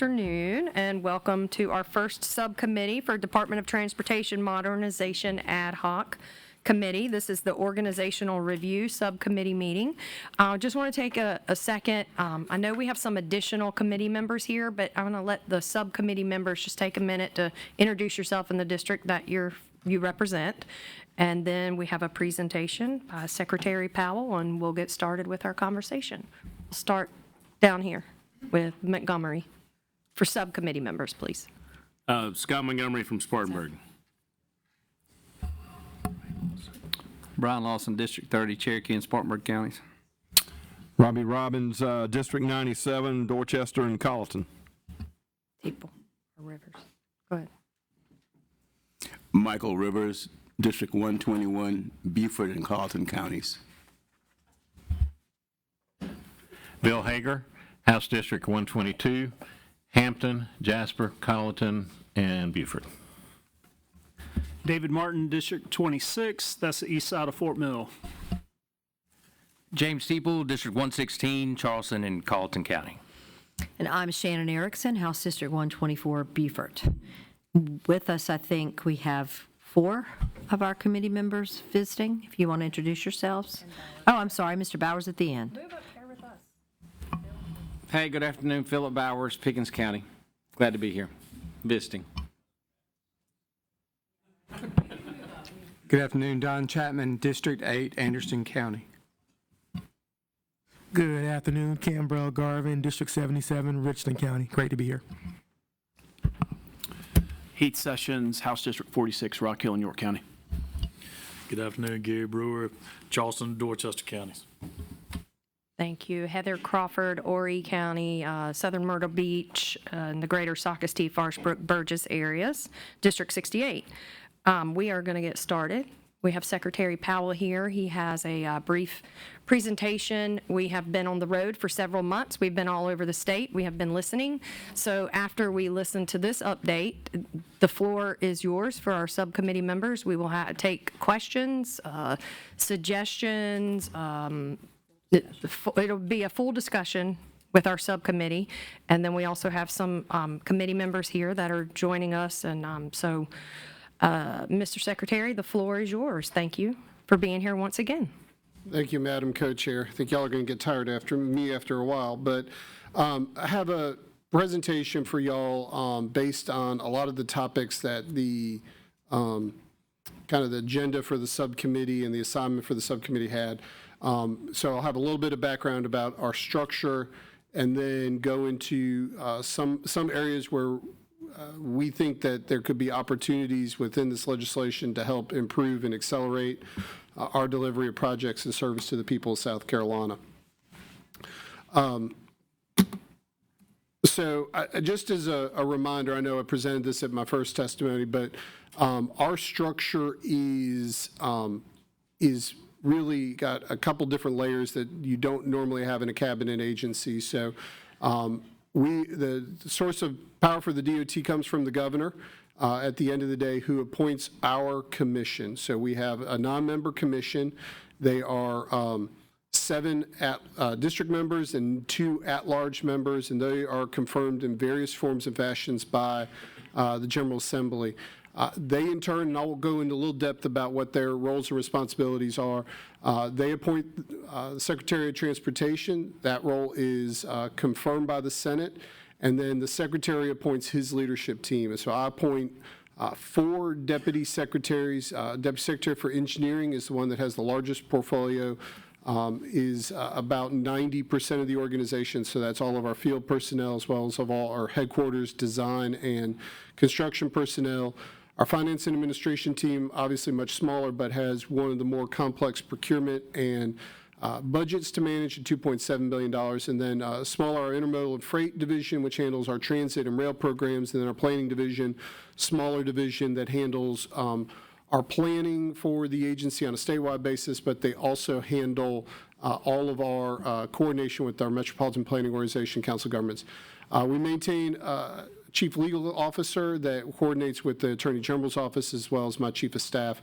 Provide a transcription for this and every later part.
afternoon, and welcome to our first subcommittee for Department of Transportation Modernization AdHoc Committee. This is the Organizational Review Subcommittee meeting. I just want to take a second. I know we have some additional committee members here, but I want to let the subcommittee members just take a minute to introduce yourself in the district that you represent. And then we have a presentation by Secretary Powell, and we'll get started with our conversation. We'll start down here with Montgomery. For subcommittee members, please. Scott Montgomery from Spartanburg. Brian Lawson, District 30, Cherokee and Spartanburg counties. Robbie Robbins, District 97, Dorchester and Colleton. People or Rivers. Go ahead. Michael Rivers, District 121, Beaufort and Carleton counties. Bill Hager, House District 122, Hampton, Jasper, Colleton, and Beaufort. David Martin, District 26, that's the east side of Fort Mill. James Steeple, District 116, Charleston and Colleton County. And I'm Shannon Erickson, House District 124, Beaufort. With us, I think we have 4 of our committee members visiting. If you want to introduce yourselves. Oh, I'm sorry, Mr. Bowers at the end. Move up here with us. Hey, good afternoon. Philip Bowers, Pickens County. Glad to be here, visiting. Good afternoon, Don Chapman, District 8, Anderson County. Good afternoon, Cambrell Garvin, District 77, Richland County. Great to be here. Heath Sessions, House District 46, Rock Hill and York County. Good afternoon, Gary Brewer, Charleston, Dorchester counties. Thank you. Heather Crawford, Horry County, Southern Myrtle Beach, and the greater Socastee, Farshbrook, Burgess areas, District 68. We are going to get started. We have Secretary Powell here. He has a brief presentation. We have been on the road for several months. We've been all over the state. We have been listening. So after we listen to this update, the floor is yours for our subcommittee members. We will take questions, suggestions. It'll be a full discussion with our subcommittee. And then we also have some committee members here that are joining us. And Mr. Secretary, the floor is yours. Thank you for being here once again. Thank you, Madam Co-Chair. I think y'all are going to get tired after me after a while, but I have a presentation for y'all based on a lot of the topics that the kind of the agenda for the subcommittee and the assignment for the subcommittee had. So I'll have a little bit of background about our structure and then go into some areas where we think that there could be opportunities within this legislation to help improve and accelerate our delivery of projects and service to the people of South Carolina. So just as a reminder, I know I presented this at my first testimony, but our structure is really got a couple different layers that you don't normally have in a cabinet agency. So the source of power for the DOT comes from the governor at the end of the day, who appoints our commission. So we have a non-member commission. They are 7 district members and 2 at-large members, and they are confirmed in various forms and fashions by the General Assembly. They, in turn, and I'll go into a little depth about what their roles and responsibilities are, they appoint the Secretary of Transportation. That role is confirmed by the Senate, and then the Secretary appoints his leadership team. And so I appoint 4 deputy secretaries. Deputy Secretary for Engineering is the one that has the largest portfolio, is about 90% of the organization, so that's all of our field personnel as well as of all our headquarters, design, and construction personnel. Our finance and administration team, obviously much smaller, but has one of the more complex procurement and budgets to manage at $2.7 billion. And then smaller, our intermodal and freight division, which handles our transit and rail programs. And then our planning division, smaller division that handles our planning for the agency on a statewide basis, but they also handle all of our coordination with our Metropolitan Planning Organization, Council of Governments. We maintain Chief Legal Officer that coordinates with the Attorney General's office, as well as my Chief of Staff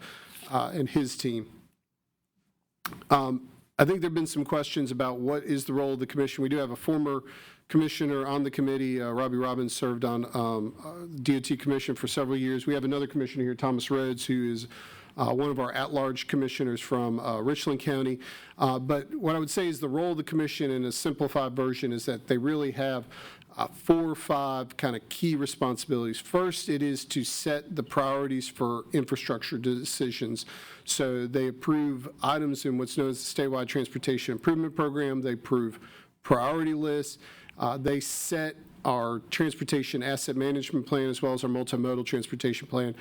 and his team. I think there have been some questions about what is the role of the commission. We do have a former commissioner on the committee. Robbie Robbins served on DOT Commission for several years. We have another commissioner here, Thomas Rhodes, who is one of our at-large commissioners from Richland County. But what I would say is the role of the commission in a simplified version is that they really have 4 or 5 kind of key responsibilities. First, it is to set the priorities for infrastructure decisions. So they approve items in what's known as the Statewide Transportation Improvement Program. They approve priority lists. They set our transportation asset management plan as well as our multimodal transportation plan,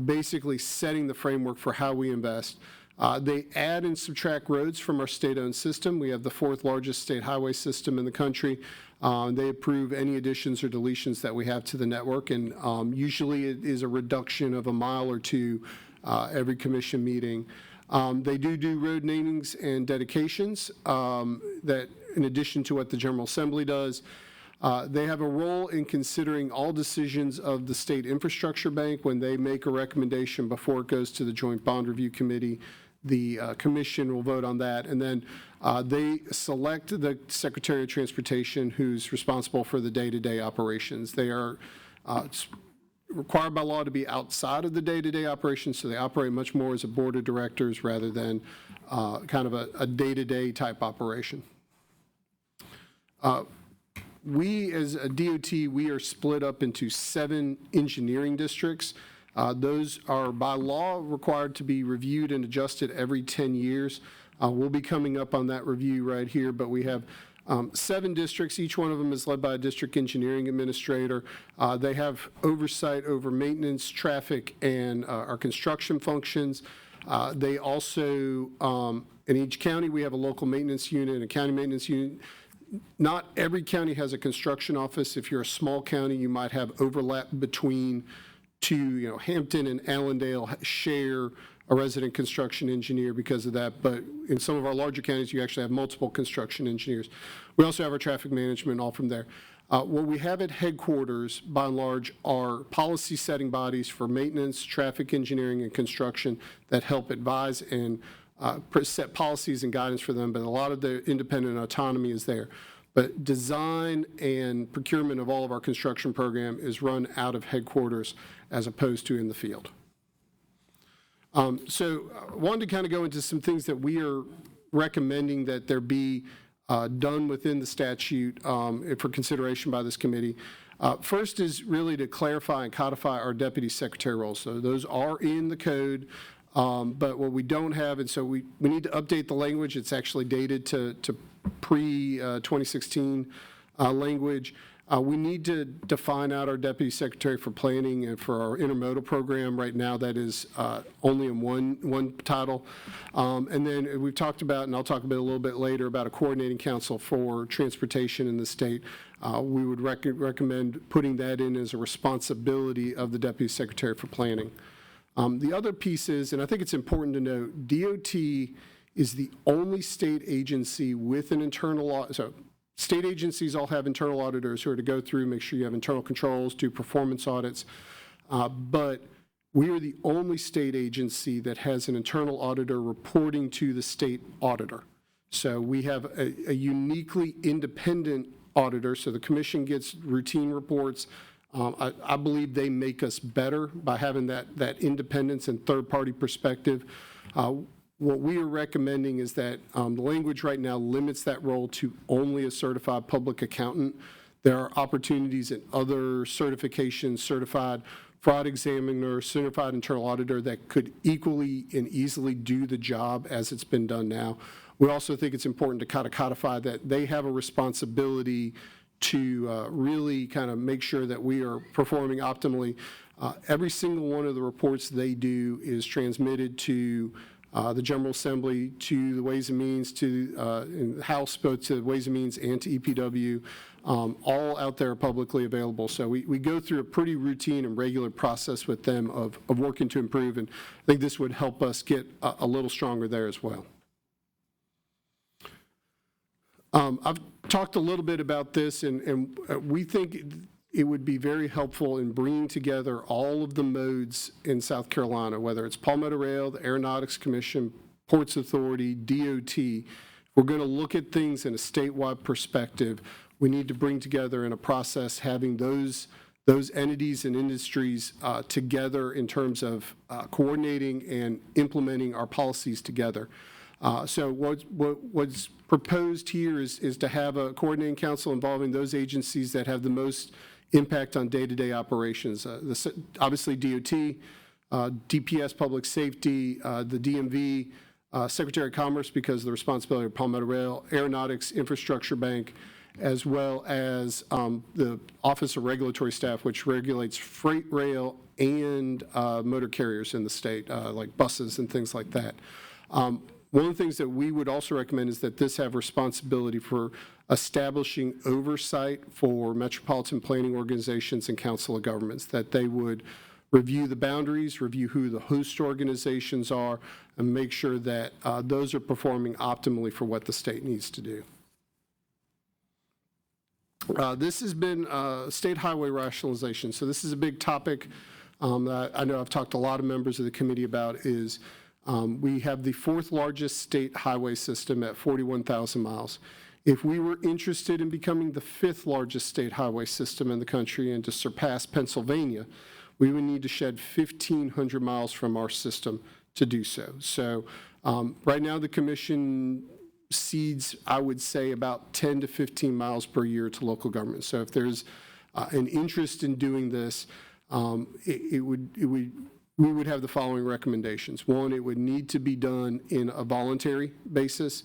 basically setting the framework for how we invest. They add and subtract roads from our state-owned system. We have the 4th largest state highway system in the country. They approve any additions or deletions that we have to the network, and usually it is a reduction of a mile or 2 every commission meeting. They do road namings and dedications that, in addition to what the General Assembly does. They have a role in considering all decisions of the State Infrastructure Bank when they make a recommendation before it goes to the Joint Bond Review Committee. The commission will vote on that, and then they select the Secretary of Transportation, who's responsible for the day-to-day operations. They are required by law to be outside of the day-to-day operations, so they operate much more as a board of directors rather than kind of a day-to-day type operation. We, as a DOT, we are split up into 7 engineering districts. Those are by law required to be reviewed and adjusted every 10 years. We'll be coming up on that review right here, but we have 7 districts. Each one of them is led by a district engineering administrator. They have oversight over maintenance, traffic, and our construction functions. They also, in each county, we have a local maintenance unit and a county maintenance unit. Not every county has a construction office. If you're a small county, you might have overlap between 2, Hampton and Allendale share a resident construction engineer because of that, but in some of our larger counties, you actually have multiple construction engineers. We also have our traffic management all from there. What we have at headquarters, by and large, are policy-setting bodies for maintenance, traffic engineering, and construction that help advise and set policies and guidance for them, but a lot of the independent autonomy is there. But design and procurement of all of our construction program is run out of headquarters as opposed to in the field. So I wanted to kind of go into some things that we are recommending that there be done within the statute for consideration by this committee. First is really to clarify and codify our deputy secretary roles. So those are in the code. But what we don't have, and so we need to update the language. It's actually dated to pre-2016 language. We need to define out our deputy secretary for planning and for our intermodal program. Right now, that is only in one title. And then we've talked about, and I'll talk about a little bit later, about a coordinating council for transportation in the state. We would recommend putting that in as a responsibility of the deputy secretary for planning. The other piece is, and I think it's important to note, DOT is the only state agency with an internal audit. So state agencies all have internal auditors who are to go through, make sure you have internal controls, do performance audits. But we are the only state agency that has an internal auditor reporting to the state auditor. So we have a uniquely independent auditor. So the commission gets routine reports. I believe they make us better by having that independence and third-party perspective. What we are recommending is that the language right now limits that role to only a certified public accountant. There are opportunities in other certifications, certified fraud examiner, certified internal auditor, that could equally and easily do the job as it's been done now. We also think it's important to kind of codify that they have a responsibility to really kind of make sure that we are performing optimally. Every single one of the reports they do is transmitted to the General Assembly, to the Ways and Means, to in the House, both to the Ways and Means and to EPW, all out there publicly available. So we go through a pretty routine and regular process with them of working to improve, and I think this would help us get a little stronger there as well. I've talked a little bit about this, and we think it would be very helpful in bringing together all of the modes in South Carolina, whether it's Palmetto Rail, the Aeronautics Commission, Ports Authority, DOT. We're going to look at things in a statewide perspective. we need to bring together in a process having those entities and industries together in terms of coordinating and implementing our policies together. So what's proposed here is to have a coordinating council involving those agencies that have the most impact on day-to-day operations. Obviously DOT, DPS Public Safety, the DMV, Secretary of Commerce because of the responsibility of Palmetto Rail, Aeronautics, Infrastructure Bank, as well as the Office of Regulatory Staff, which regulates freight rail and motor carriers in the state, like buses and things like that. One of the things that we would also recommend is that this have responsibility for establishing oversight for metropolitan planning organizations and council of governments, that they would review the boundaries, review who the host organizations are, and make sure that those are performing optimally for what the state needs to do. This has been state highway rationalization. So this is a big topic that I know I've talked to a lot of members of the committee about. Is we have the 4th largest state highway system at 41,000 miles. If we were interested in becoming the 5th largest state highway system in the country and to surpass Pennsylvania, we would need to shed 1,500 miles from our system to do so. So right now the commission cedes, I would say, about 10 to 15 miles per year to local government. So if there's an interest in doing this, we would have the following recommendations. One, it would need to be done in a voluntary basis.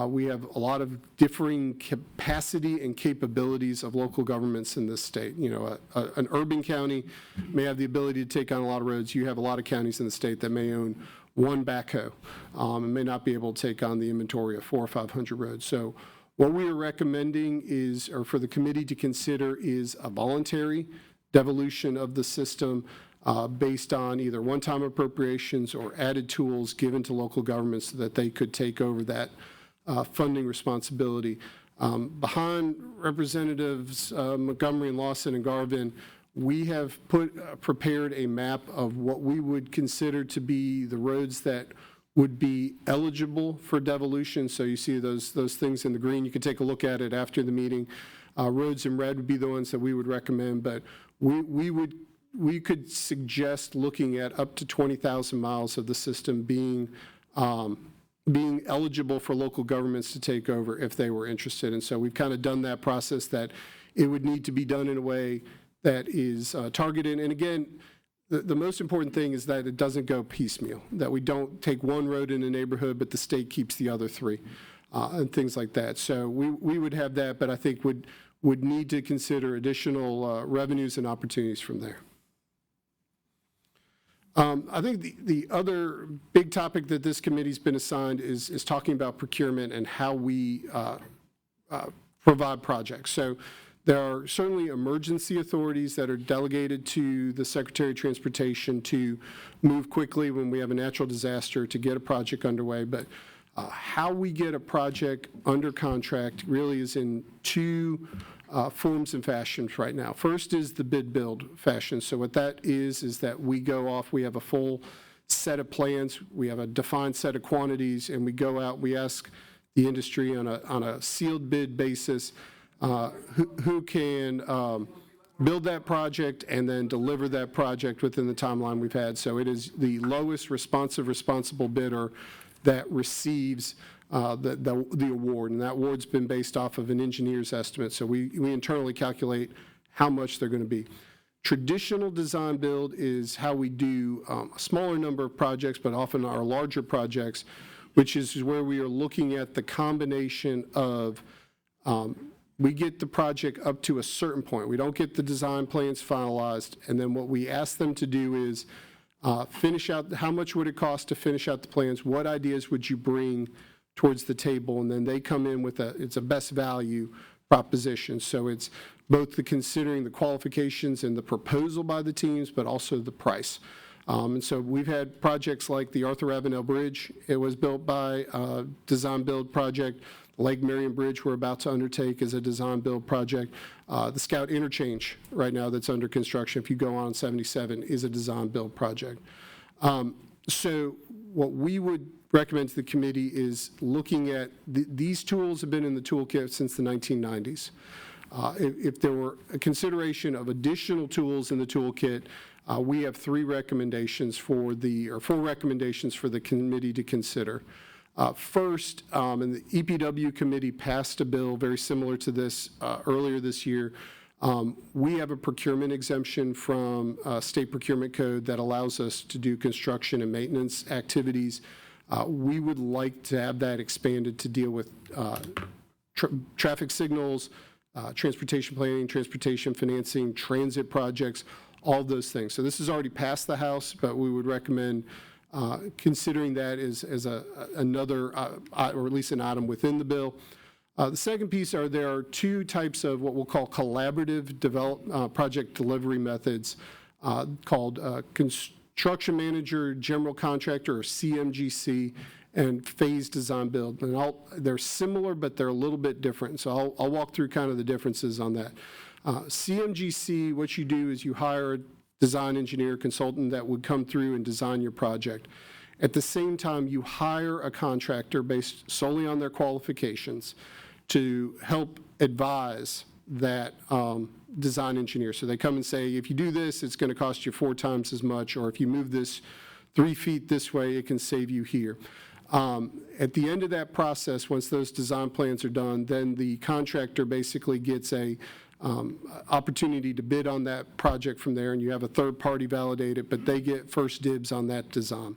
We have a lot of differing capacity and capabilities of local governments in this state. You know, an urban county may have the ability to take on a lot of roads. You have a lot of counties in the state that may own one backhoe and may not be able to take on the inventory of 400 or 500 roads. So what we are recommending is, or for the committee to consider, is a voluntary devolution of the system based on either one-time appropriations or added tools given to local governments so that they could take over that funding responsibility. Behind Representatives Montgomery and Lawson and Garvin, we have prepared a map of what we would consider to be the roads that would be eligible for devolution. So you see those things in the green. You can take a look at it after the meeting. Roads in red would be the ones that we would recommend, but we could suggest looking at up to 20,000 miles of the system being eligible for local governments to take over if they were interested. And so we've kind of done that process, that it would need to be done in a way that is targeted. And again, the most important thing is that it doesn't go piecemeal, that we don't take one road in a neighborhood, but the state keeps the other 3 and things like that. So we would have that, but I think would need to consider additional revenues and opportunities from there. I think the other big topic that this committee's been assigned is talking about procurement and how we provide projects. So there are certainly emergency authorities that are delegated to the Secretary of Transportation to move quickly when we have a natural disaster to get a project underway. But how we get a project under contract really is in 2 forms and fashions right now. First is the bid build fashion. So what that is that we go off, we have a full set of plans, we have a defined set of quantities, and we go out, we ask the industry on a sealed bid basis who can build that project and then deliver that project within the timeline we've had. So it is the lowest responsible bidder that receives the award, and that award's been based off of an engineer's estimate. So we internally calculate how much they're going to be. Traditional design build is how we do a smaller number of projects, but often our larger projects, which is where we are looking at the combination of we get the project up to a certain point. We don't get the design plans finalized, and then what we ask them to do is finish out, how much would it cost to finish out the plans? What ideas would you bring towards the table? And then they come in with it's a best value proposition. So it's both considering the qualifications and the proposal by the teams, but also the price. And so we've had projects like the Arthur Avenel Bridge. It was built by a design build project. Lake Marion Bridge we're about to undertake is a design build project. The Scout Interchange right now that's under construction, if you go on 77, is a design build project. So what we would recommend to the committee is looking at, these tools have been in the toolkit since the 1990s. If there were a consideration of additional tools in the toolkit, we have 4 recommendations for the committee to consider. First, and the EPW committee passed a bill very similar to this earlier this year. We have a procurement exemption from state procurement code that allows us to do construction and maintenance activities. We would like to have that expanded to deal with traffic signals, transportation planning, transportation financing, transit projects, all of those things. So this has already passed the House, but we would recommend considering that as another, or at least an item within the bill. The second piece there are 2 types of what we'll call collaborative project delivery methods called construction manager, general contractor, or CMGC, and phase design build. And they're similar, but they're a little bit different. So I'll walk through kind of the differences on that. CMGC, what you do is you hire a design engineer consultant that would come through and design your project. At the same time, you hire a contractor based solely on their qualifications to help advise that design engineer. So they come and say, if you do this, it's going to cost you 4 times as much, or if you move this 3 feet this way, it can save you here. At the end of that process, once those design plans are done, then the contractor basically gets a opportunity to bid on that project from there, and you have a third party validate it, but they get first dibs on that design.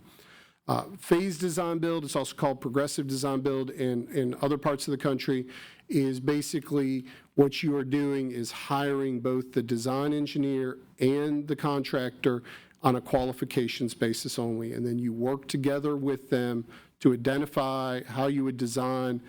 Phase design build, it's also called progressive design build in other parts of the country, is basically what you are doing is hiring both the design engineer and the contractor on a qualifications basis only, and then you work together with them to identify how you would design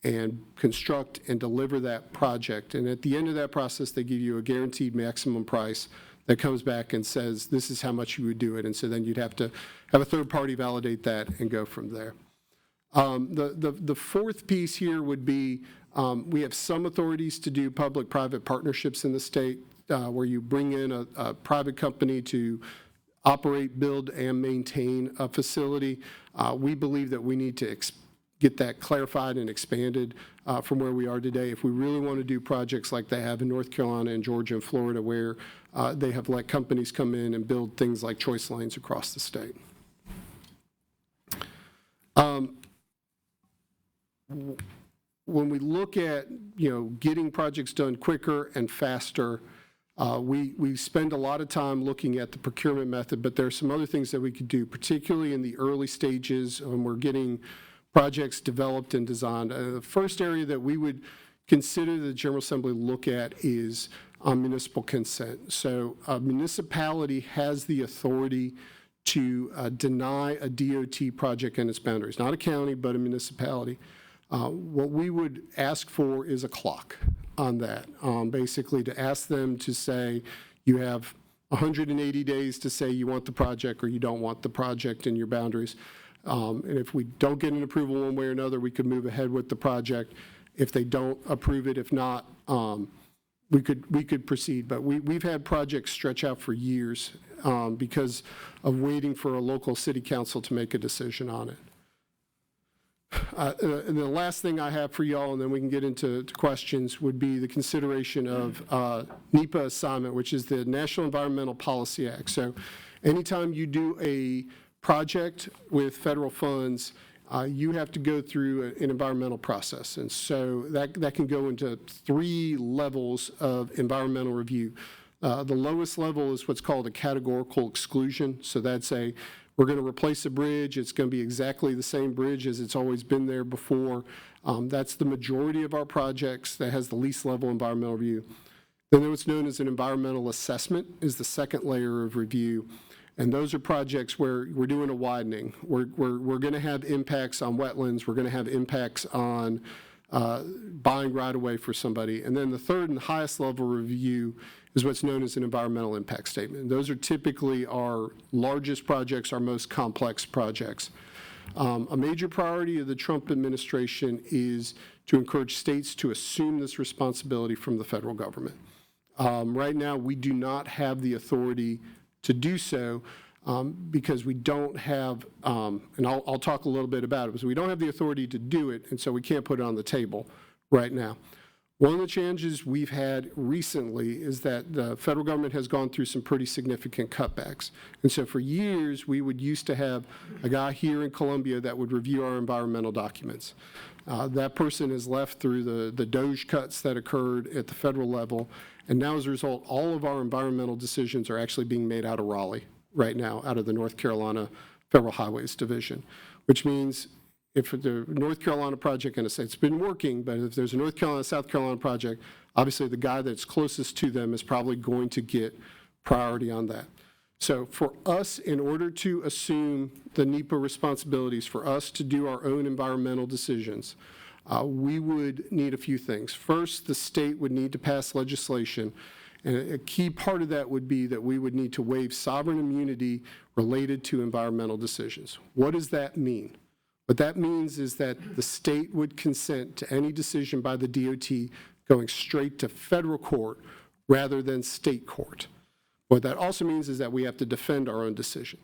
and construct and deliver that project. And at the end of that process, they give you a guaranteed maximum price that comes back and says, this is how much you would do it. And so then you'd have to have a third party validate that and go from there. The fourth piece here would be, we have some authorities to do public-private partnerships in the state where you bring in a private company to operate, build, and maintain a facility. We believe that we need to get that clarified and expanded from where we are today. If we really want to do projects like they have in North Carolina and Georgia and Florida, where they have let companies come in and build things like choice lanes across the state. When we look at, getting projects done quicker and faster, we spend a lot of time looking at the procurement method, but there are some other things that we could do, particularly in the early stages when we're getting projects developed and designed. The first area that we would consider the General Assembly look at is municipal consent. So a municipality has the authority to deny a DOT project in its boundaries, not a county, but a municipality. What we would ask for is a clock on that, basically to ask them to say, you have 180 days to say you want the project or you don't want the project in your boundaries. And if we don't get an approval one way or another, we could move ahead with the project. If they don't approve it, if not, we could proceed. But we've had projects stretch out for years because of waiting for a local city council to make a decision on it. And the last thing I have for y'all, and then we can get into questions, would be the consideration of NEPA assignment, which is the National Environmental Policy Act. So anytime you do a project with federal funds, you have to go through an environmental process. And so that can go into 3 levels of environmental review. The lowest level is what's called a categorical exclusion. So that's we're going to replace a bridge. It's going to be exactly the same bridge as it's always been there before. That's the majority of our projects that has the least level environmental review. Then what's known as an environmental assessment is the second layer of review. And those are projects where we're doing a widening. We're going to have impacts on wetlands. We're going to have impacts on buying right-of-way for somebody. And then the third and highest level review is what's known as an environmental impact statement. Those are typically our largest projects, our most complex projects. A major priority of the Trump administration is to encourage states to assume this responsibility from the federal government. Right now, we do not have the authority to do so. because we don't have, and I'll talk a little bit about it, because we don't have the authority to do it, and so we can't put it on the table right now. One of the challenges we've had recently is that the federal government has gone through some pretty significant cutbacks. And so for years, we would used to have a guy here in Columbia that would review our environmental documents. That person has left through the DOGE cuts that occurred at the federal level. And now as a result, all of our environmental decisions are actually being made out of Raleigh right now, out of the North Carolina Federal Highways Division, which means if the North Carolina project, and it's been working, but if there's a North Carolina, South Carolina project, obviously the guy that's closest to them is probably going to get priority on that. So for us, in order to assume the NEPA responsibilities, for us to do our own environmental decisions, we would need a few things. First, the state would need to pass legislation, and a key part of that would be that we would need to waive sovereign immunity related to environmental decisions. What does that mean? What that means is that the state would consent to any decision by the DOT going straight to federal court rather than state court. What that also means is that we have to defend our own decision,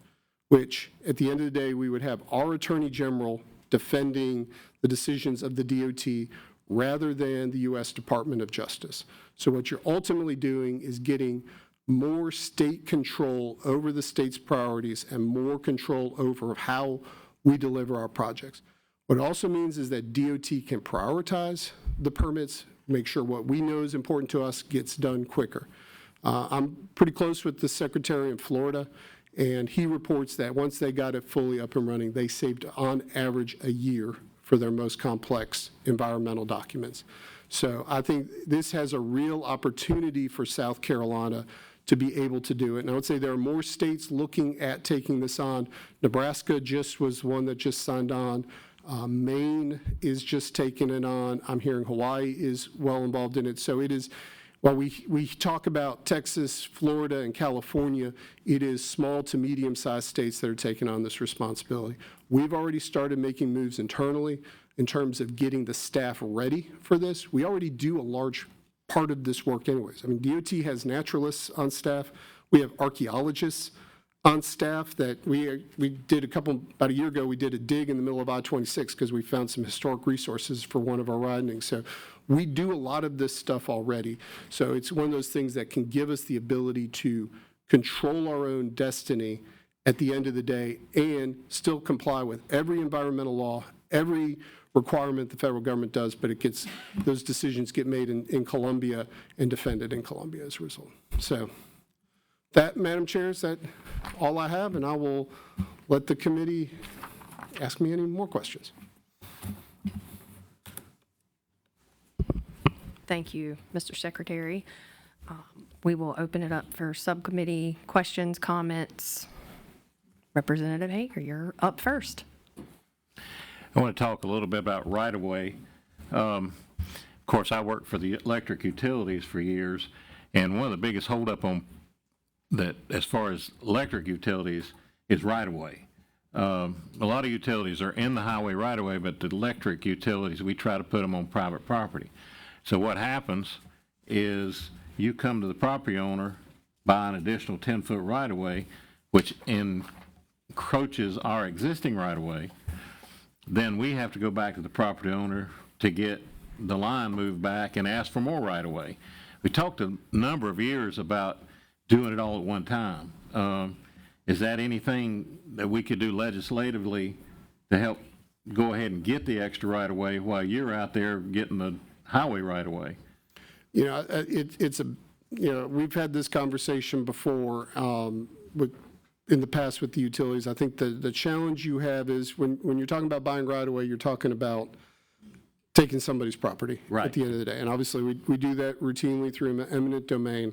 which at the end of the day, we would have our Attorney General defending the decisions of the DOT rather than the U.S. Department of Justice. So what you're ultimately doing is getting more state control over the state's priorities and more control over how we deliver our projects. What it also means is that DOT can prioritize the permits, make sure what we know is important to us gets done quicker. I'm pretty close with the secretary in Florida, and he reports that once they got it fully up and running, they saved on average a year for their most complex environmental documents. So I think this has a real opportunity for South Carolina to be able to do it. And I would say there are more states looking at taking this on. Nebraska just was one that just signed on. Maine is just taking it on. I'm hearing Hawaii is well involved in it. So it is, while we talk about Texas, Florida, and California, it is small to medium-sized states that are taking on this responsibility. We've already started making moves internally in terms of getting the staff ready for this. We already do a large part of this work anyways. I mean, DOT has naturalists on staff. We have archaeologists on staff that we did about a year ago, we did a dig in the middle of I-26 because we found some historic resources for one of our ridings. So we do a lot of this stuff already. So it's one of those things that can give us the ability to control our own destiny at the end of the day and still comply with every environmental law, every requirement the federal government does, but it gets, those decisions get made in Columbia and defended in Columbia as a result. So that, Madam Chair, is that all I have, and I will let the committee ask me any more questions. Thank you, Mr. Secretary. We will open it up for subcommittee questions, comments. Representative Hager, you're up first. I want to talk a little bit about right-of-way. Of course, I worked for the electric utilities for years, and one of the biggest holdup on that, as far as electric utilities, is right-of-way. A lot of utilities are in the highway right-of-way, but the electric utilities, we try to put them on private property. So what happens is you come to the property owner, buy an additional 10-foot right-of-way, which encroaches our existing right-of-way. Then we have to go back to the property owner to get the line moved back and ask for more right-of-way. We talked a number of years about doing it all at one time. Is that anything that we could do legislatively to help go ahead and get the extra right-of-way while you're out there getting the highway right-of-way? You know, it's a, you know, we've had this conversation before in the past with the utilities. I think the challenge you have is when you're talking about buying right-of-way, you're talking about taking somebody's property at the end of the day. And obviously, we do that routinely through eminent domain.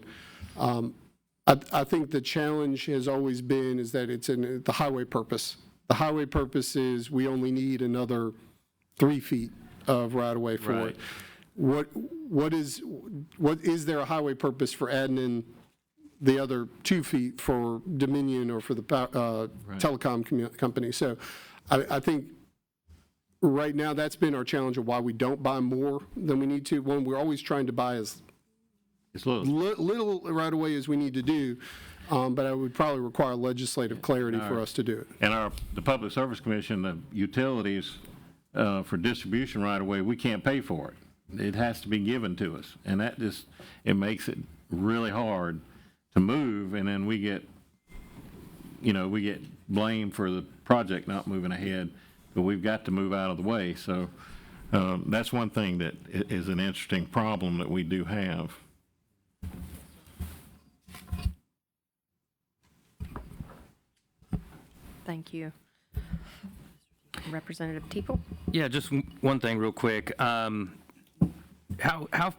I think the challenge has always been is that it's in the highway purpose. The highway purpose is we only need another 3 feet of right-of-way for it. What is there a highway purpose for adding in the other 2 feet for Dominion or for the telecom company? So I think right now that's been our challenge of why we don't buy more than we need to. One, we're always trying to buy as little right away as we need to do. but I would probably require legislative clarity for us to do it. And the Public Service Commission, the utilities, for distribution right away, we can't pay for it. It has to be given to us. And that just, it makes it really hard to move, and then we get blamed for the project not moving ahead, but we've got to move out of the way. So that's one thing that is an interesting problem that we do have. Thank you. Representative Teeple? Yeah, just one thing real quick. How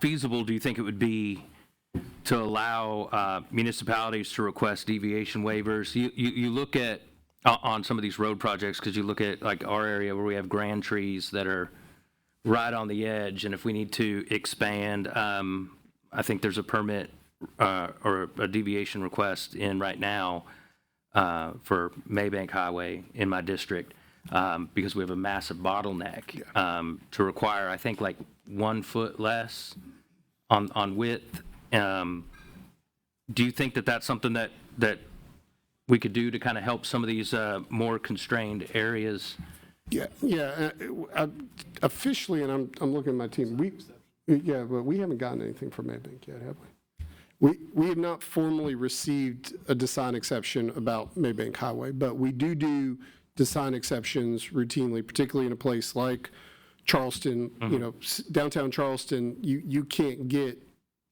feasible do you think it would be to allow municipalities to request deviation waivers? You look at, on some of these road projects, because you look at like our area where we have grand trees that are right on the edge, and if we need to expand, I think there's a permit or a deviation request in right now for Maybank Highway in my district, because we have a massive bottleneck to require, I think, like 1 foot less on width. Do you think that that's something that we could do to kind of help some of these more constrained areas? Yeah. Officially, and I'm looking at my team, but we haven't gotten anything from Maybank yet, have we? We have not formally received a design exception about Maybank Highway, but we do design exceptions routinely, particularly in a place like Charleston, downtown Charleston. You can't get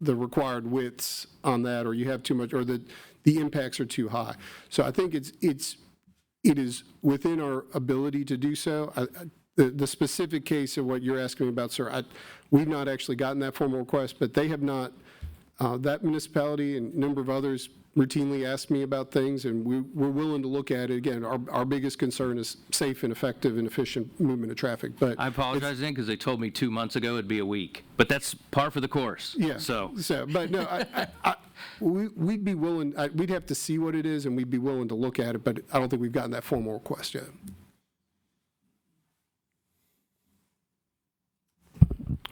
the required widths on that, or you have too much, or the impacts are too high. So I think it is within our ability to do so. The specific case of what you're asking me about, sir, we've not actually gotten that formal request, but they have not. That municipality and a number of others routinely ask me about things, and we're willing to look at it. Again, our biggest concern is safe and effective and efficient movement of traffic. But I apologize then, because they told me 2 months ago it'd be a week, but that's par for the course. Yeah. So but no, we'd be willing. We'd have to see what it is, and we'd be willing to look at it. But I don't think we've gotten that formal request yet.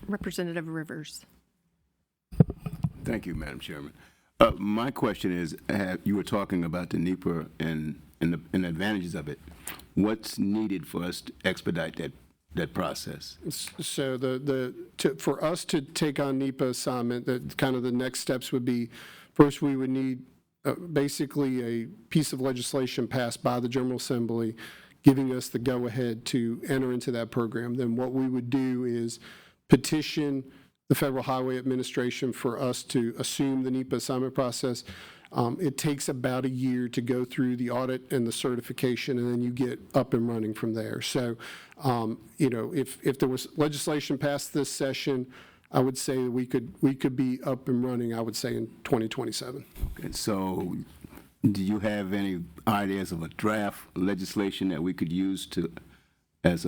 Representative Rivers. Thank you, Madam Chairman. My question is, you were talking about the NEPA and the advantages of it. What's needed for us to expedite that process? So for us to take on NEPA assignment, kind of the next steps would be, first we would need basically a piece of legislation passed by the General Assembly giving us the go-ahead to enter into that program. Then what we would do is petition the Federal Highway Administration for us to assume the NEPA assignment process. It takes about a year to go through the audit and the certification, and then you get up and running from there. So, if there was legislation passed this session, I would say that we could be up and running, I would say, in 2027. Okay, so do you have any ideas of a draft legislation that we could use as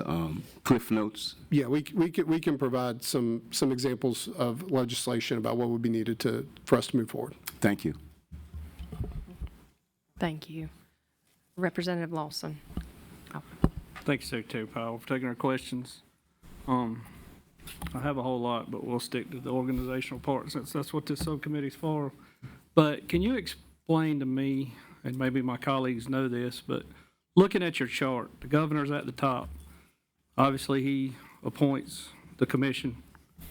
cliff notes? Yeah, we can provide some examples of legislation about what would be needed for us to move forward. Thank you. Thank you. Representative Lawson. Thank you, Secretary Powell, for taking our questions. I have a whole lot, but we'll stick to the organizational part since that's what this subcommittee's for. But can you explain to me, and maybe my colleagues know this, but looking at your chart, the governor's at the top. Obviously, he appoints the commission,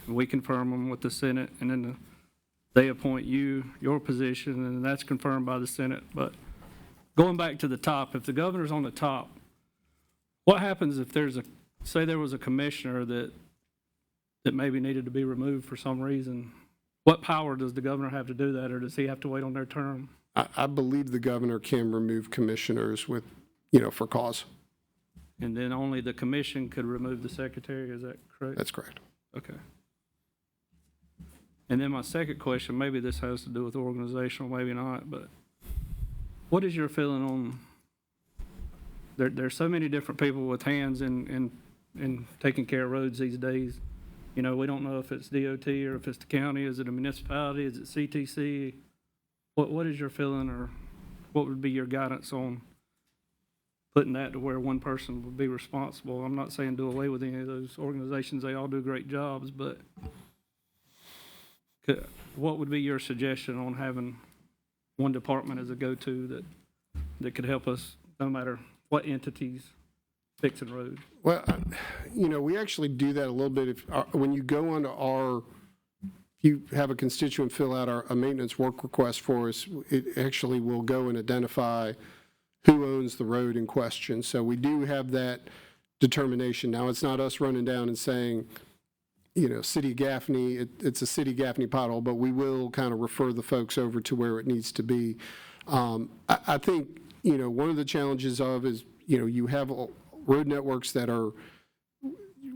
and we confirm them with the Senate, and then they appoint your position, and that's confirmed by the Senate. But going back to the top, if the governor's on the top, what happens if say there was a commissioner that maybe needed to be removed for some reason? What power does the governor have to do that, or does he have to wait on their term? I believe the governor can remove commissioners for cause. And then only the commission could remove the secretary, is that correct? That's correct. Okay. And then my second question, maybe this has to do with organizational, maybe not, but what is your feeling on, there's so many different people with hands in taking care of roads these days. We don't know if it's DOT or if it's the county. Is it a municipality? Is it CTC? What is your feeling, or what would be your guidance on putting that to where one person would be responsible? I'm not saying do away with any of those organizations. They all do great jobs, but what would be your suggestion on having one department as a go-to that could help us, no matter what entities fixing roads. Well, we actually do that a little bit. When you go onto you have a constituent fill out a maintenance work request for us, it actually will go and identify who owns the road in question. So we do have that determination. Now, it's not us running down and saying, City Gaffney, it's a City Gaffney pothole, but we will kind of refer the folks over to where it needs to be. I think, one of the challenges is, you have road networks that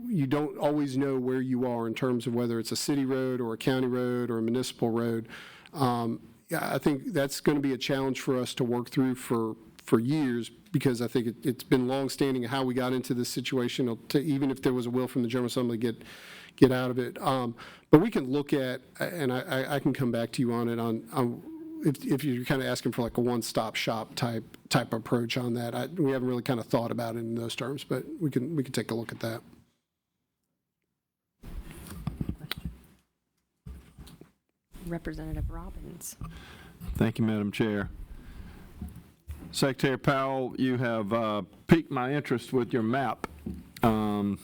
you don't always know where you are in terms of whether it's a city road or a county road or a municipal road. I think that's going to be a challenge for us to work through for years, because I think it's been longstanding how we got into this situation, even if there was a will from the General Assembly get out of it. But we can look at, and I can come back to you on it, if you're kind of asking for like a one-stop shop type approach on that. We haven't really kind of thought about it in those terms, but we can take a look at that. Representative Robbins. Thank you, Madam Chair. Secretary Powell, you have piqued my interest with your map. And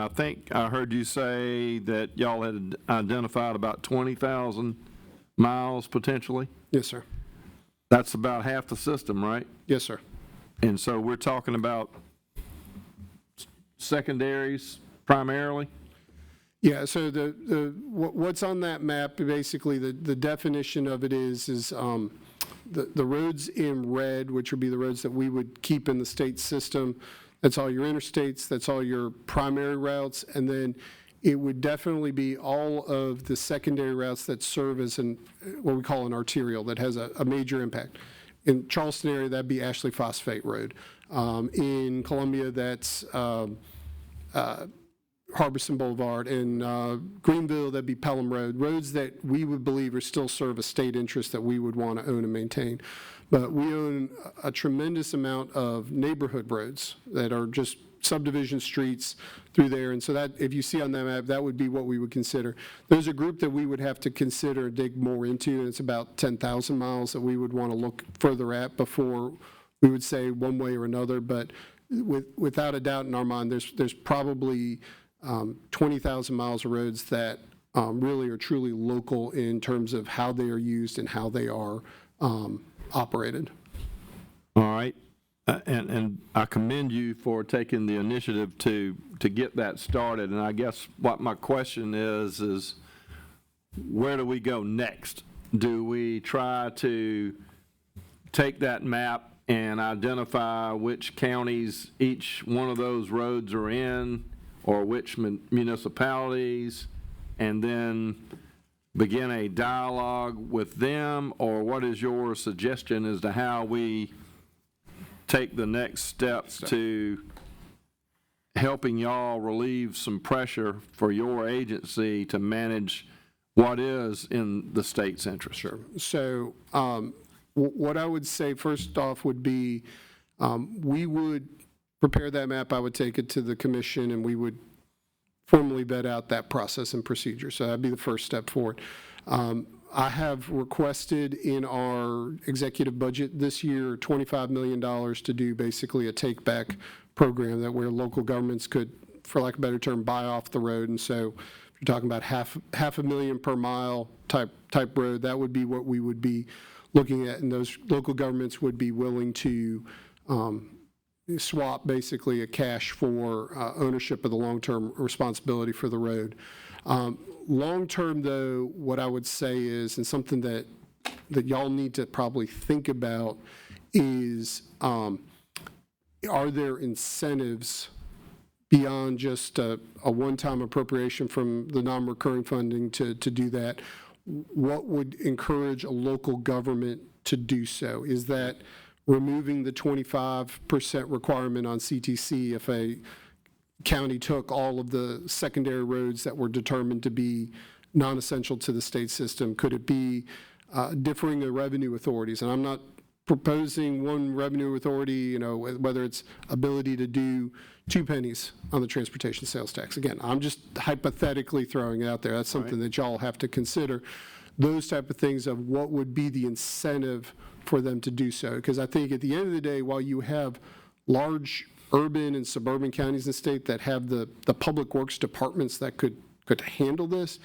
I think I heard you say that y'all had identified about 20,000 miles potentially? Yes, sir. That's about half the system, right? Yes, sir. And so we're talking about secondaries primarily? Yeah, so what's on that map, basically the definition of it is the roads in red, which would be the roads that we would keep in the state system. That's all your interstates, that's all your primary routes, and then it would definitely be all of the secondary routes that serve as what we call an arterial that has a major impact. In Charleston area, that'd be Ashley Phosphate Road. In Columbia, that's Harbison Boulevard. In Greenville, that'd be Pelham Road. Roads that we would believe are still serve a state interest that we would want to own and maintain. But we own a tremendous amount of neighborhood roads that are just subdivision streets through there. And so that, if you see on that map, that would be what we would consider. There's a group that we would have to consider and dig more into, and it's about 10,000 miles that we would want to look further at before we would say one way or another. But without a doubt in our mind, there's probably 20,000 miles of roads that really are truly local in terms of how they are used and how they are operated. All right. And I commend you for taking the initiative to get that started. And I guess what my question is where do we go next? Do we try to take that map and identify which counties each one of those roads are in, or which municipalities, and then begin a dialogue with them? Or what is your suggestion as to how we take the next steps to helping y'all relieve some pressure for your agency to manage what is in the state's interest? Sure. So what I would say first off would be we would prepare that map. I would take it to the commission, and we would formally vet out that process and procedure. So that'd be the first step forward. I have requested in our executive budget this year $25 million to do basically a take-back program that where local governments could, for lack of a better term, buy off the road. And so if you're talking about half a million per mile type road, that would be what we would be looking at, and those local governments would be willing to swap basically a cash for ownership of the long-term responsibility for the road. Long-term, though, what I would say is, and something that y'all need to probably think about is, are there incentives beyond just a one-time appropriation from the non-recurring funding to do that? What would encourage a local government to do so? Is that removing the 25% requirement on CTC if a county took all of the secondary roads that were determined to be non-essential to the state system? Could it be differing the revenue authorities? And I'm not proposing one revenue authority, whether it's ability to do 2 pennies on the transportation sales tax. Again, I'm just hypothetically throwing it out there. That's something that y'all have to consider. those type of things of what would be the incentive for them to do so. Because I think at the end of the day, while you have large urban and suburban counties in the state that have the public works departments that could handle this,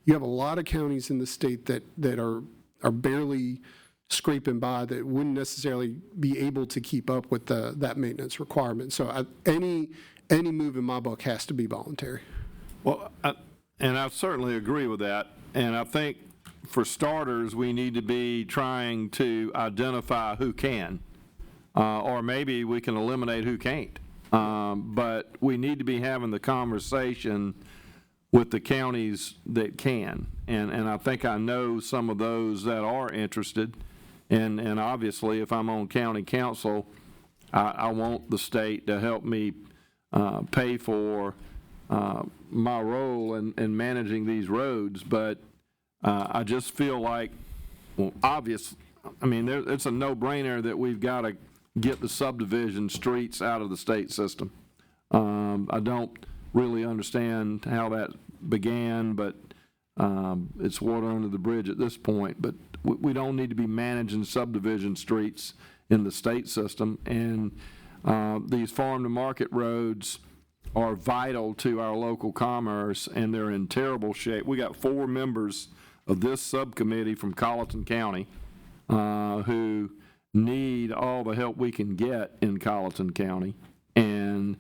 you have a lot of counties in the state that are barely scraping by, that wouldn't necessarily be able to keep up with that maintenance requirement. So any move in my book has to be voluntary. Well, and I certainly agree with that. And I think for starters, we need to be trying to identify who can, or maybe we can eliminate who can't. But we need to be having the conversation with the counties that can. And I think I know some of those that are interested. And obviously, if I'm on county council, I want the state to help me pay for my role in managing these roads. But I just feel like, well, it's a no-brainer that we've got to get the subdivision streets out of the state system. I don't really understand how that began, but it's water under the bridge at this point. But we don't need to be managing subdivision streets in the state system. And these farm-to-market roads are vital to our local commerce, and they're in terrible shape. We got 4 members of this subcommittee from Colleton County who need all the help we can get in Colleton County. And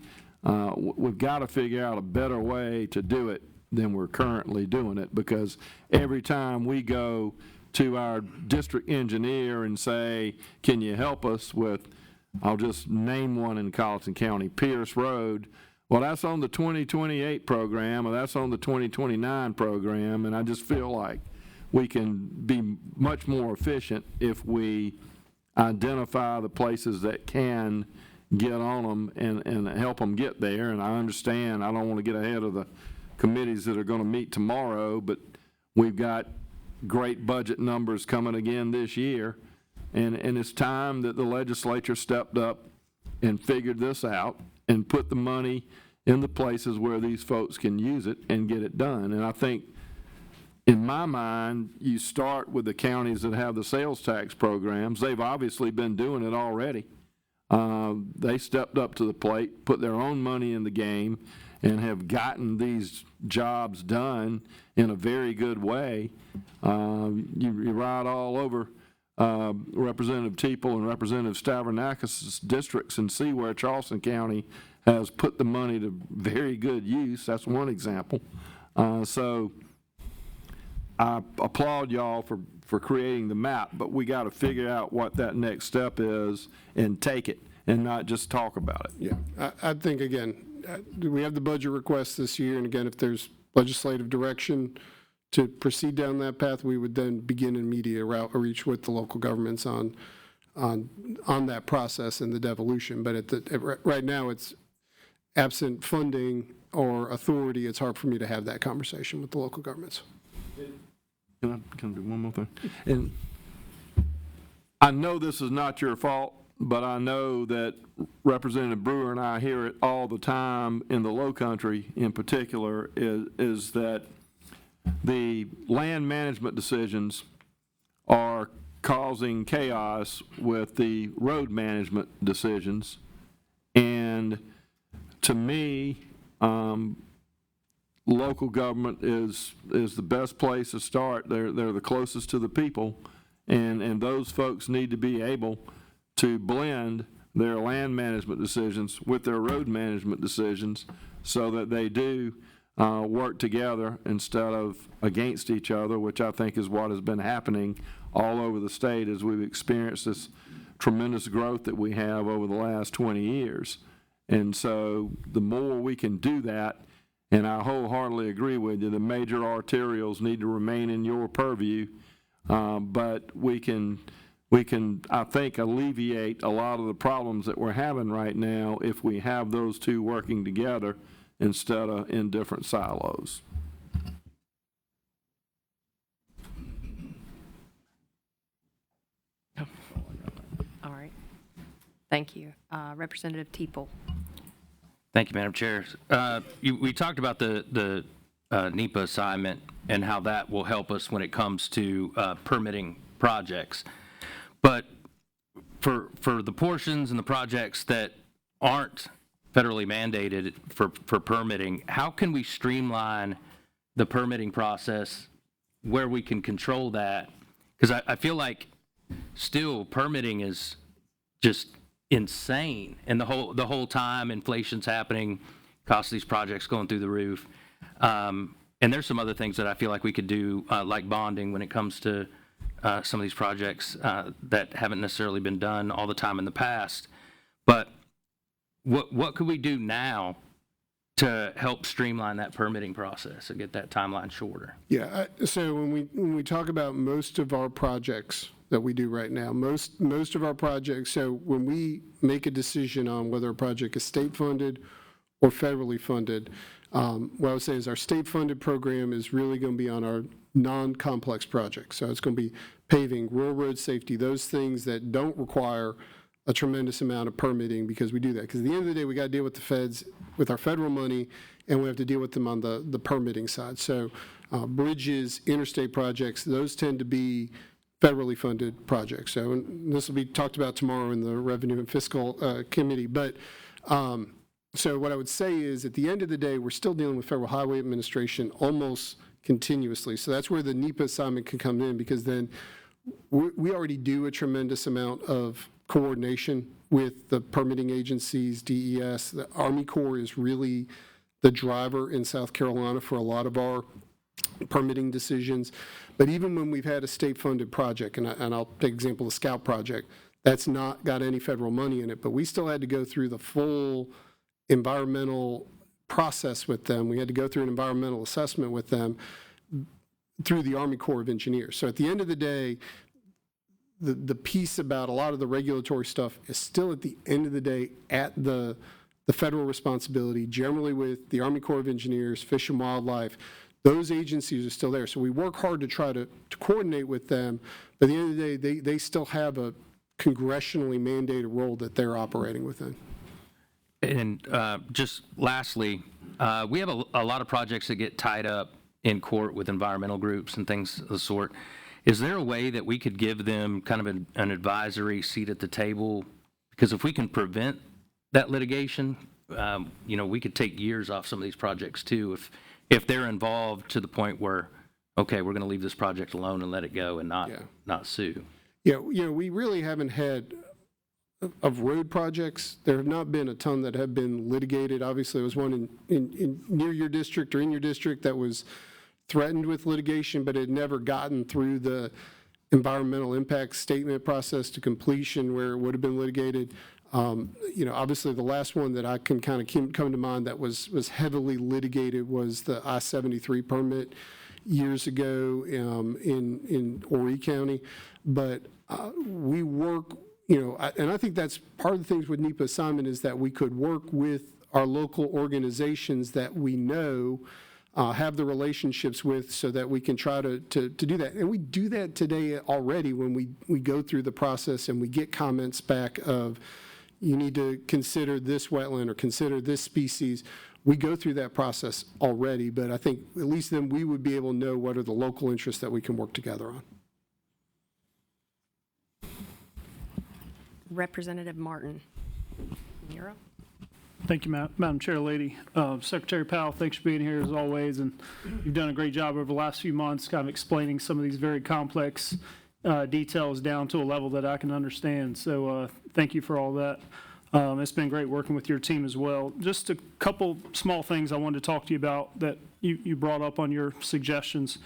we've got to figure out a better way to do it than we're currently doing it, because every time we go to our district engineer and say, can you help us with, I'll just name one in Colleton County, Pierce Road, well, that's on the 2028 program, or that's on the 2029 program, and I just feel like we can be much more efficient if we identify the places that can get on them and help them get there. And I understand, I don't want to get ahead of the committees that are going to meet tomorrow, but we've got great budget numbers coming again this year, and it's time that the legislature stepped up and figured this out and put the money in the places where these folks can use it and get it done. And I think, in my mind, you start with the counties that have the sales tax programs. They've obviously been doing it already. They stepped up to the plate, put their own money in the game, and have gotten these jobs done in a very good way. You ride all over Representative Teeple and Representative Stavronakis' districts and see where Charleston County has put the money to very good use. That's one example. So I applaud y'all for creating the map, but we got to figure out what that next step is and take it and not just talk about it. Yeah, I think, again, we have the budget request this year, and again, if there's legislative direction to proceed down that path, we would then begin immediate outreach with the local governments on that process and the devolution. But right now, it's absent funding or authority, it's hard for me to have that conversation with the local governments. Can I do one more thing? And I know this is not your fault, but I know that Representative Brewer and I hear it all the time in the Low Country in particular, is that the land management decisions are causing chaos with the road management decisions. And to me, local government is the best place to start. They're the closest to the people, and those folks need to be able to blend their land management decisions with their road management decisions so that they do work together instead of against each other, which I think is what has been happening all over the state as we've experienced this tremendous growth that we have over the last 20 years. And so the more we can do that, and I wholeheartedly agree with you, the major arterials need to remain in your purview, but we can, I think, alleviate a lot of the problems that we're having right now if we have those two working together instead of in different silos. All right. Thank you. Representative Teeple. Thank you, Madam Chair. We talked about the NEPA assignment and how that will help us when it comes to permitting projects. But for the portions and the projects that aren't federally mandated for permitting, how can we streamline the permitting process where we can control that? Because I feel like still permitting is just insane, and the whole time inflation's happening, cost of these projects going through the roof. And there's some other things that I feel like we could do, like bonding, when it comes to some of these projects that haven't necessarily been done all the time in the past. But what could we do now to help streamline that permitting process and get that timeline shorter? Yeah, so when we talk about most of our projects that we do right now, most of our projects, so when we make a decision on whether a project is state-funded or federally funded, what I would say is our state-funded program is really going to be on our non-complex projects. So it's going to be paving, rural road safety, those things that don't require a tremendous amount of permitting, because we do that. Because at the end of the day, we got to deal with the feds, with our federal money, and we have to deal with them on the permitting side. So bridges, interstate projects, those tend to be federally funded projects. So and this will be talked about tomorrow in the Revenue and Fiscal Committee. But so what I would say is, at the end of the day, we're still dealing with Federal Highway Administration almost continuously. So that's where the NEPA assignment can come in, because then we already do a tremendous amount of coordination with the permitting agencies, DES. The Army Corps is really the driver in South Carolina for a lot of our permitting decisions. But even when we've had a state-funded project, and I'll take example the Scout project, that's not got any federal money in it, but we still had to go through the full environmental process with them. We had to go through an environmental assessment with them through the Army Corps of Engineers. So at the end of the day, the piece about a lot of the regulatory stuff is still at the end of the day at the federal responsibility, generally with the Army Corps of Engineers, Fish and Wildlife. Those agencies are still there. So we work hard to try to coordinate with them, but at the end of the day, they still have a congressionally mandated role that they're operating within. And just lastly, we have a lot of projects that get tied up in court with environmental groups and things of the sort. Is there a way that we could give them kind of an advisory seat at the table? Because if we can prevent that litigation, we could take years off some of these projects too, if they're involved to the point where, okay, we're going to leave this project alone and let it go and not sue. Yeah, we really haven't had, of road projects, there have not been a ton that have been litigated. Obviously, there was one in near your district or in your district that was threatened with litigation, but it had never gotten through the environmental impact statement process to completion where it would have been litigated. Obviously, the last one that I can kind of come to mind that was heavily litigated was the I-73 permit years ago in Horry County. But we work, and I think that's part of the things with NEPA assignment is that we could work with our local organizations that we know have the relationships with, so that we can try to do that. And we do that today already when we go through the process and we get comments back of, you need to consider this wetland or consider this species. We go through that process already, but I think at least then we would be able to know what are the local interests that we can work together on. Representative Martin. You're up. Thank you, Madam Chair Lady. Secretary Powell, thanks for being here as always, and you've done a great job over the last few months kind of explaining some of these very complex details down to a level that I can understand. So thank you for all that. It's been great working with your team as well. Just a couple small things I wanted to talk to you about that you brought up on your suggestions.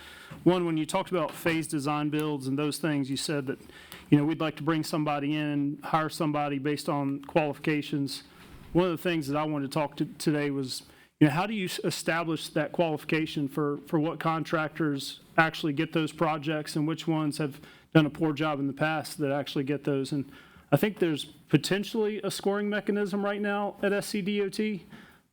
One, when you talked about phase design builds and those things, you said that we'd like to bring somebody in, hire somebody based on qualifications. One of the things that I wanted to talk to today was, how do you establish that qualification for what contractors actually get those projects and which ones have done a poor job in the past that actually get those? And I think there's potentially a scoring mechanism right now at SCDOT,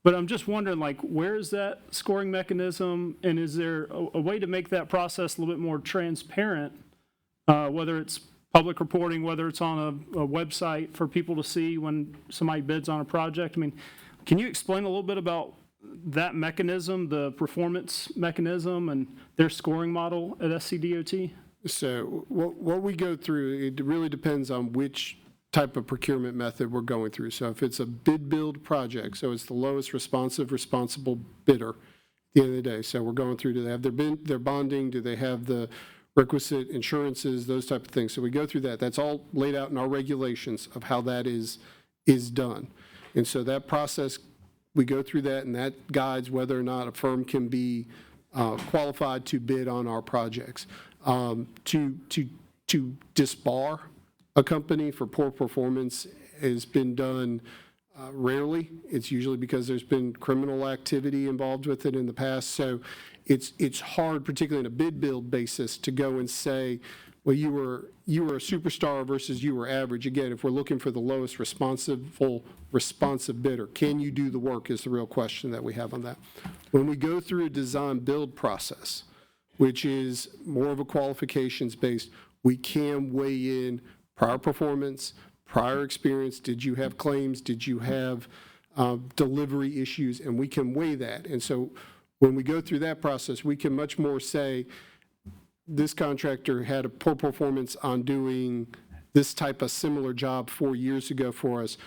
but I'm just wondering, where is that scoring mechanism, and is there a way to make that process a little bit more transparent, whether it's public reporting, whether it's on a website for people to see when somebody bids on a project? I mean, can you explain a little bit about that mechanism, the performance mechanism and their scoring model at SCDOT? So what we go through, it really depends on which type of procurement method we're going through. So if it's a bid build project, so it's the lowest responsible bidder at the end of the day. So we're going through, do they have their bonding? Do they have the requisite insurances, those type of things? So we go through that. That's all laid out in our regulations of how that is done. And so that process, we go through that, and that guides whether or not a firm can be qualified to bid on our projects. To disbar a company for poor performance has been done rarely. It's usually because there's been criminal activity involved with it in the past. So it's hard, particularly on a bid build basis, to go and say, well, you were a superstar versus you were average. Again, if we're looking for the lowest responsive bidder, can you do the work is the real question that we have on that. When we go through a design build process, which is more of a qualifications based, we can weigh in prior performance, prior experience. Did you have claims? Did you have delivery issues? And we can weigh that. And so when we go through that process, we can much more say, this contractor had a poor performance on doing this type of similar job 4 years ago for us.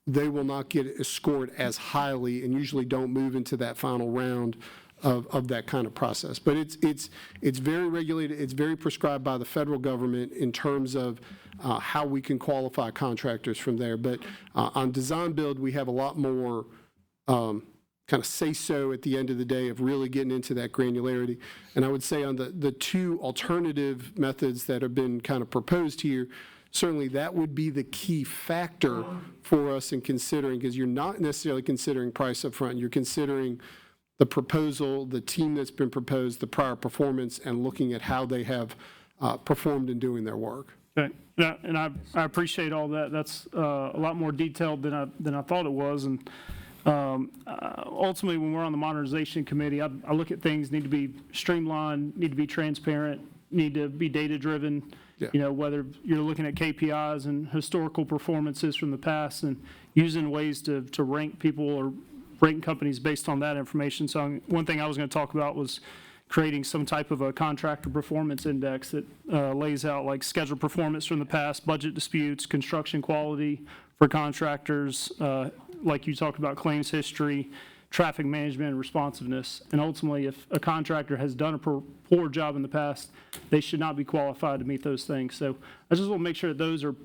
They will not get scored as highly and usually don't move into that final round of that kind of process. But it's very regulated. It's very prescribed by the federal government in terms of how we can qualify contractors from there. But on design build, we have a lot more kind of say-so at the end of the day of really getting into that granularity. And I would say on the two alternative methods that have been kind of proposed here, certainly that would be the key factor for us in considering, because you're not necessarily considering price up front. You're considering the proposal, the team that's been proposed, the prior performance, and looking at how they have performed in doing their work. Okay, yeah, and I appreciate all that. That's a lot more detailed than I thought it was. And ultimately, when we're on the modernization committee, I look at things need to be streamlined, need to be transparent, need to be data driven. Yeah. You know, whether you're looking at KPIs and historical performances from the past and using ways to rank people or rank companies based on that information. So one thing I was going to talk about was creating some type of a contractor performance index that lays out like scheduled performance from the past, budget disputes, construction quality for contractors, like you talked about, claims history, traffic management, and responsiveness. And ultimately, if a contractor has done a poor job in the past, they should not be qualified to meet those things. So I just want to make sure that those are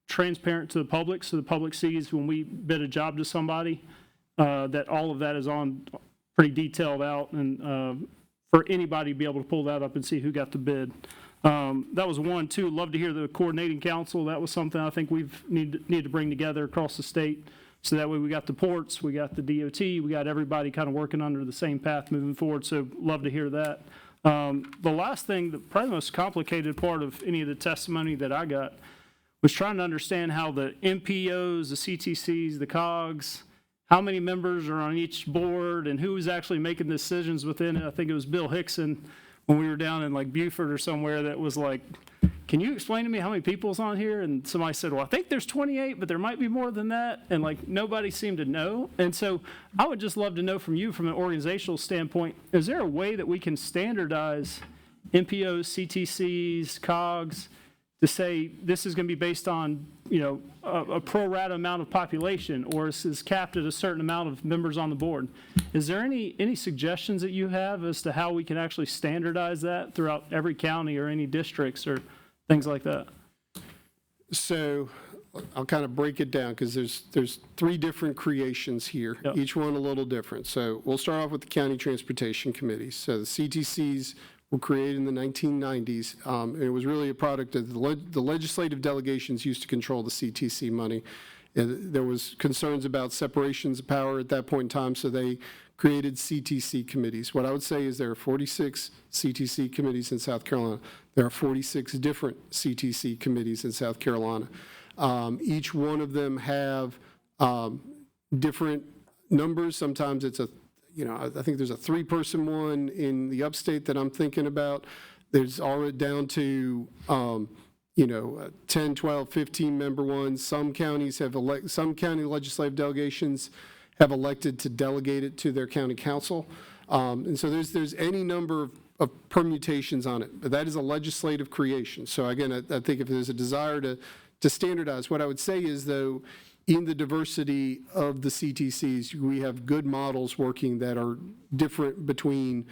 transparent to the public, so the public sees when we bid a job to somebody, that all of that is on pretty detailed out, and for anybody to be able to pull that up and see who got the bid. That was one. Two, love to hear the coordinating council. That was something I think we've need to bring together across the state. So that way we got the ports, we got the DOT, we got everybody kind of working under the same path moving forward. So love to hear that. The last thing, probably the most complicated part of any of the testimony that I got was trying to understand how the MPOs, the CTCs, the COGs, how many members are on each board and who is actually making decisions within it. I think it was Bill Hickson when we were down in like Beaufort or somewhere that was like, can you explain to me how many people's on here? And somebody said, well, I think there's 28, but there might be more than that. And like nobody seemed to know. And so I would just love to know from you, from an organizational standpoint, is there a way that we can standardize MPOs, CTCs, COGs to say this is going to be based on, you know, a pro rata amount of population, or this is capped at a certain amount of members on the board? Is there any suggestions that you have as to how we can actually standardize that throughout every county or any districts or things like that? So I'll kind of break it down because there's three different creations here, Yep. Each one a little different. So we'll start off with the County Transportation Committee. So the CTCs were created in the 1990s, and it was really a product of the legislative delegations used to control the CTC money. There was concerns about separations of power at that point in time, so they created CTC committees. What I would say is there are 46 CTC committees in South Carolina. There are 46 different CTC committees in South Carolina. Each one of them have different numbers. Sometimes it's I think there's a 3-person one in the upstate that I'm thinking about. There's already down to 10, 12, 15 member ones. Some counties have some county legislative delegations have elected to delegate it to their county council. And so there's any number of permutations on it, but that is a legislative creation. So again, I think if there's a desire to standardize, what I would say is, though, in the diversity of the CTCs, we have good models working that are different between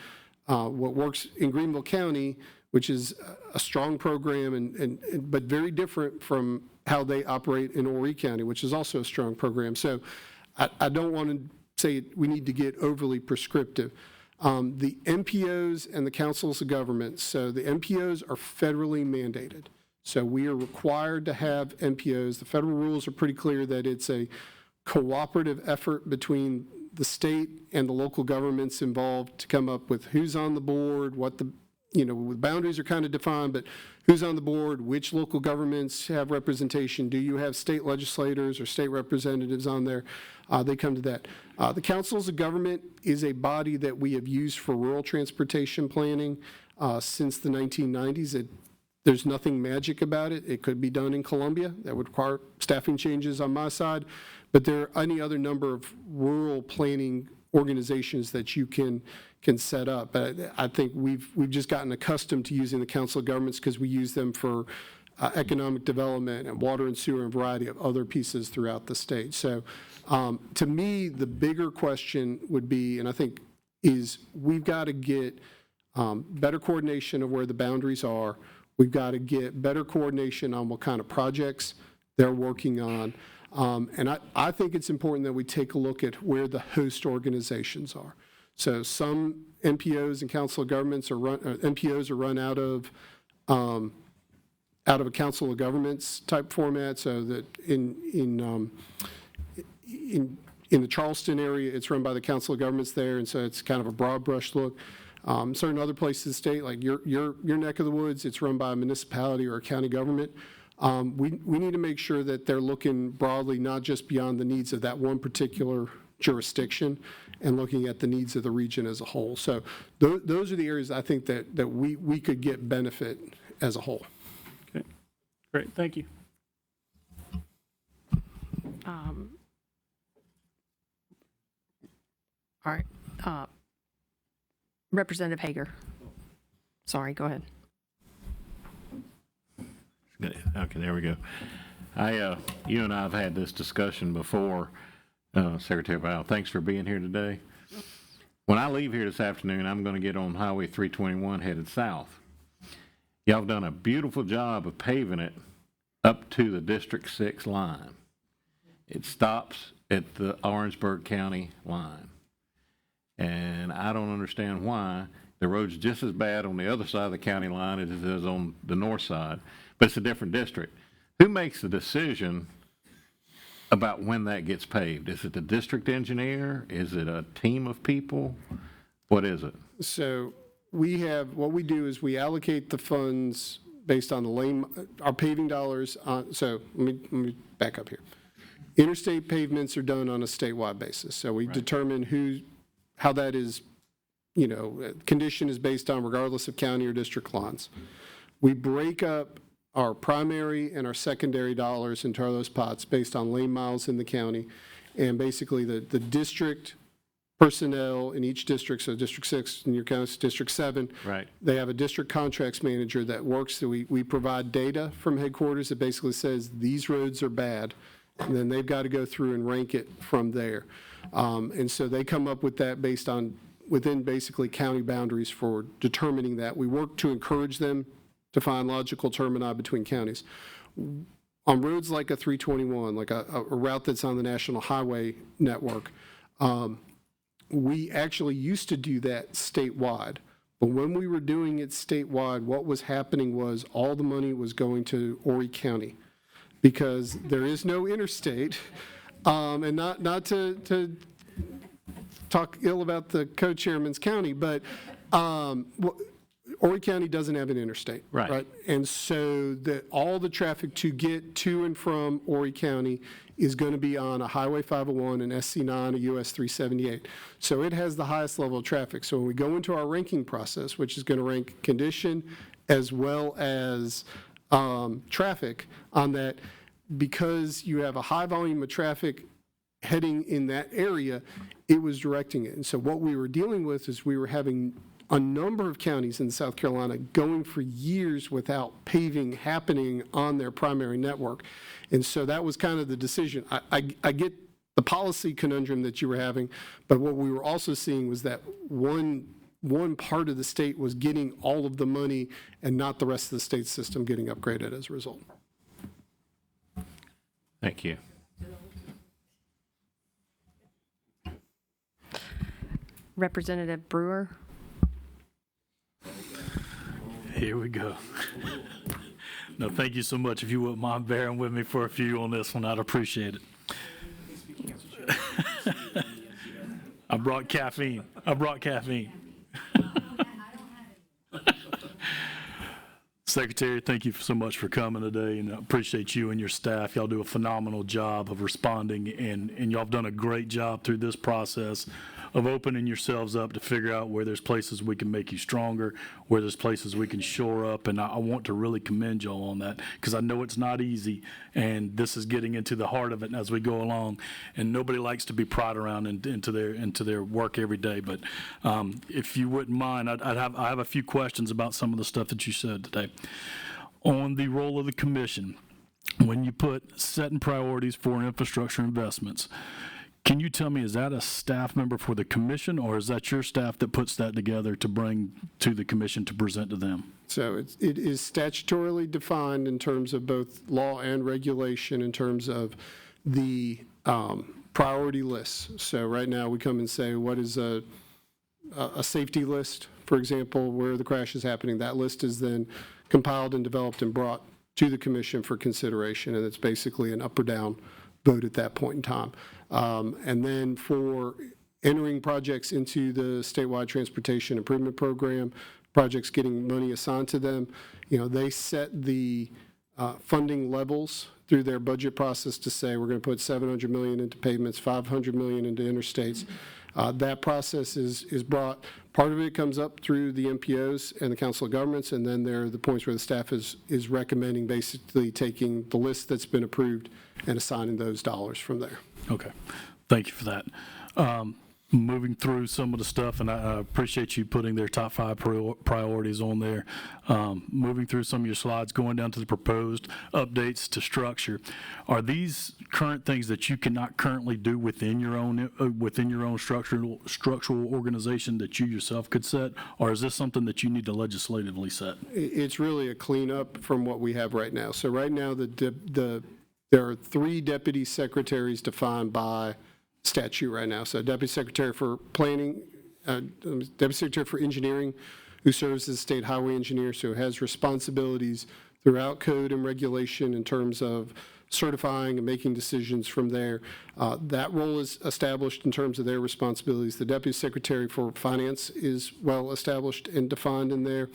what works in Greenville County, which is a strong program, but very different from how they operate in Horry County, which is also a strong program. So I don't want to say we need to get overly prescriptive. The MPOs and the councils of government, so the MPOs are federally mandated. So we are required to have MPOs. The federal rules are pretty clear that it's a cooperative effort between the state and the local governments involved to come up with who's on the board, what the boundaries are kind of defined, but who's on the board, which local governments have representation, do you have state legislators or state representatives on there? They come to that. The councils of government is a body that we have used for rural transportation planning since the 1990s. There's nothing magic about it. It could be done in Columbia. That would require staffing changes on my side. But there are any other number of rural planning organizations that you can set up. I think we've just gotten accustomed to using the council of governments because we use them for economic development and water and sewer and a variety of other pieces throughout the state. So to me, the bigger question would be, and I think is, we've got to get better coordination of where the boundaries are. We've got to get better coordination on what kind of projects they're working on. And I think it's important that we take a look at where the host organizations are. So some MPOs and council of governments MPOs are run out of a council of governments type format. So that in the Charleston area, it's run by the council of governments there, and so it's kind of a broad brush look. Certain other places in the state, like your neck of the woods, it's run by a municipality or a county government. We need to make sure that they're looking broadly, not just beyond the needs of that one particular jurisdiction, and looking at the needs of the region as a whole. So those are the areas I think that we could get benefit as a whole. Okay, great, thank you. All right. Representative Hager. Sorry, go ahead. Okay, there we go. You and I have had this discussion before, Secretary Powell. Thanks for being here today. When I leave here this afternoon, I'm going to get on Highway 321 headed south. Y'all have done a beautiful job of paving it up to the District 6 line. It stops at the Orangeburg County line. And I don't understand why. The road's just as bad on the other side of the county line as it is on the north side, but it's a different district. Who makes the decision about when that gets paved? Is it the district engineer? Is it a team of people? What is it? So what we do is we allocate the funds based on the lane, our paving dollars. So let me back up here. Interstate pavements are done on a statewide basis. So we determine how that is, condition is based on regardless of county or district lines. We break up our primary and our secondary dollars into those pots based on lane miles in the county. And basically the district personnel in each district, so District 6 in your county, District 7, right, they have a district contracts manager that works. So we provide data from headquarters that basically says these roads are bad, and then they've got to go through and rank it from there. And so they come up with that based on within basically county boundaries for determining that. We work to encourage them to find logical termini between counties. On roads like a 321, like a route that's on the National Highway Network, we actually used to do that statewide. But when we were doing it statewide, what was happening was all the money was going to Horry County because there is no interstate. And not to talk ill about the co-chairman's county, but Horry County doesn't have an interstate. Right. And so all the traffic to get to and from Horry County is going to be on a Highway 501, an SC9, a US 378. So it has the highest level of traffic. So when we go into our ranking process, which is going to rank condition as well as traffic on that, because you have a high volume of traffic heading in that area, it was directing it. And so what we were dealing with is we were having a number of counties in South Carolina going for years without paving happening on their primary network. And so that was kind of the decision. I get the policy conundrum that you were having, but what we were also seeing was that one part of the state was getting all of the money and not the rest of the state system getting upgraded as a result. Thank you. Representative Brewer. Here we go. No, thank you so much. If you wouldn't mind bearing with me for a few on this one, I'd appreciate it. I brought caffeine. Secretary, thank you so much for coming today, and I appreciate you and your staff. Y'all do a phenomenal job of responding, and y'all have done a great job through this process of opening yourselves up to figure out where there's places we can make you stronger, where there's places we can shore up, and I want to really commend y'all on that, because I know it's not easy, and this is getting into the heart of it as we go along, and nobody likes to be pried around into their work every day. But if you wouldn't mind, I have a few questions about some of the stuff that you said today. On the role of the commission, when you put setting priorities for infrastructure investments, can you tell me, is that a staff member for the commission, or is that your staff that puts that together to bring to the commission to present to them? So it is statutorily defined in terms of both law and regulation in terms of the priority lists. So right now we come and say, what is a safety list, for example, where the crash is happening? That list is then compiled and developed and brought to the commission for consideration, and it's basically an up or down vote at that point in time. And then for entering projects into the statewide transportation improvement program, projects getting money assigned to them, they set the funding levels through their budget process to say we're going to put $700 million into pavements, $500 million into interstates. That process is brought. Part of it comes up through the MPOs and the Council of Governments, and then there are the points where the staff is recommending basically taking the list that's been approved and assigning those dollars from there. Okay, thank you for that. Moving through some of the stuff, and I appreciate you putting their top 5 priorities on there. Moving through some of your slides, going down to the proposed updates to structure. Are these current things that you cannot currently do within your own structural organization that you yourself could set, or is this something that you need to legislatively set? It's really a cleanup from what we have right now. So right now, there are 3 deputy secretaries defined by statute right now. So Deputy Secretary for Planning, Deputy Secretary for Engineering, who serves as State Highway Engineer, so has responsibilities throughout code and regulation in terms of certifying and making decisions from there. That role is established in terms of their responsibilities. The Deputy Secretary for Finance is well established and defined in there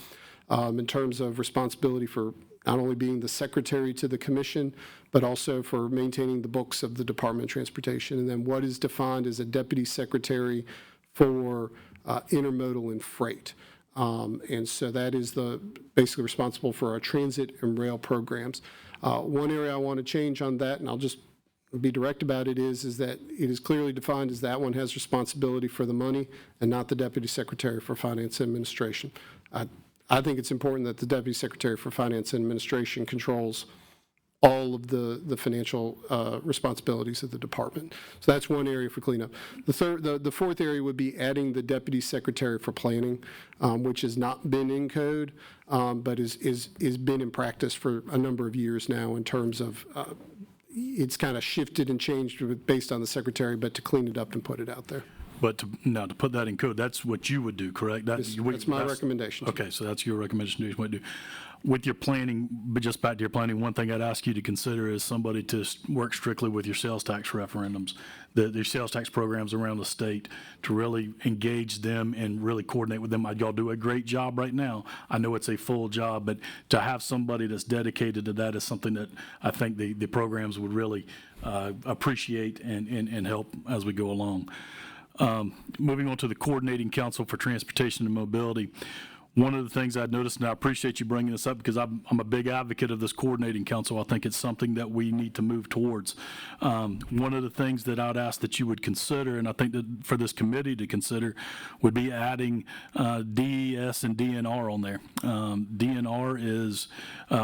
in terms of responsibility for not only being the secretary to the commission, but also for maintaining the books of the Department of Transportation. And then what is defined as a deputy secretary for intermodal and freight. And so that is basically responsible for our transit and rail programs. One area I want to change on that, and I'll just be direct about it, is that it is clearly defined as that one has responsibility for the money and not the Deputy Secretary for Finance and Administration. I think it's important that the Deputy Secretary for Finance and Administration controls all of the financial responsibilities of the department. So that's one area for cleanup. The fourth area would be adding the Deputy Secretary for Planning, which has not been in code, but is been in practice for a number of years now in terms of it's kind of shifted and changed based on the secretary, but to clean it up and put it out there. But to put that in code, that's what you would do, correct? That's my recommendation. Okay, so that's your recommendation to what you do. With your planning, but just back to your planning, one thing I'd ask you to consider is somebody to work strictly with your sales tax referendums, the sales tax programs around the state, to really engage them and really coordinate with them. Y'all do a great job right now. I know it's a full job, but to have somebody that's dedicated to that is something that I think the programs would really appreciate and help as we go along. Moving on to the Coordinating Council for Transportation and Mobility. One of the things I'd noticed, and I appreciate you bringing this up because I'm a big advocate of this coordinating council. I think it's something that we need to move towards. One of the things that I'd ask that you would consider, and I think that for this committee to consider, would be adding DES and DNR on there. DNR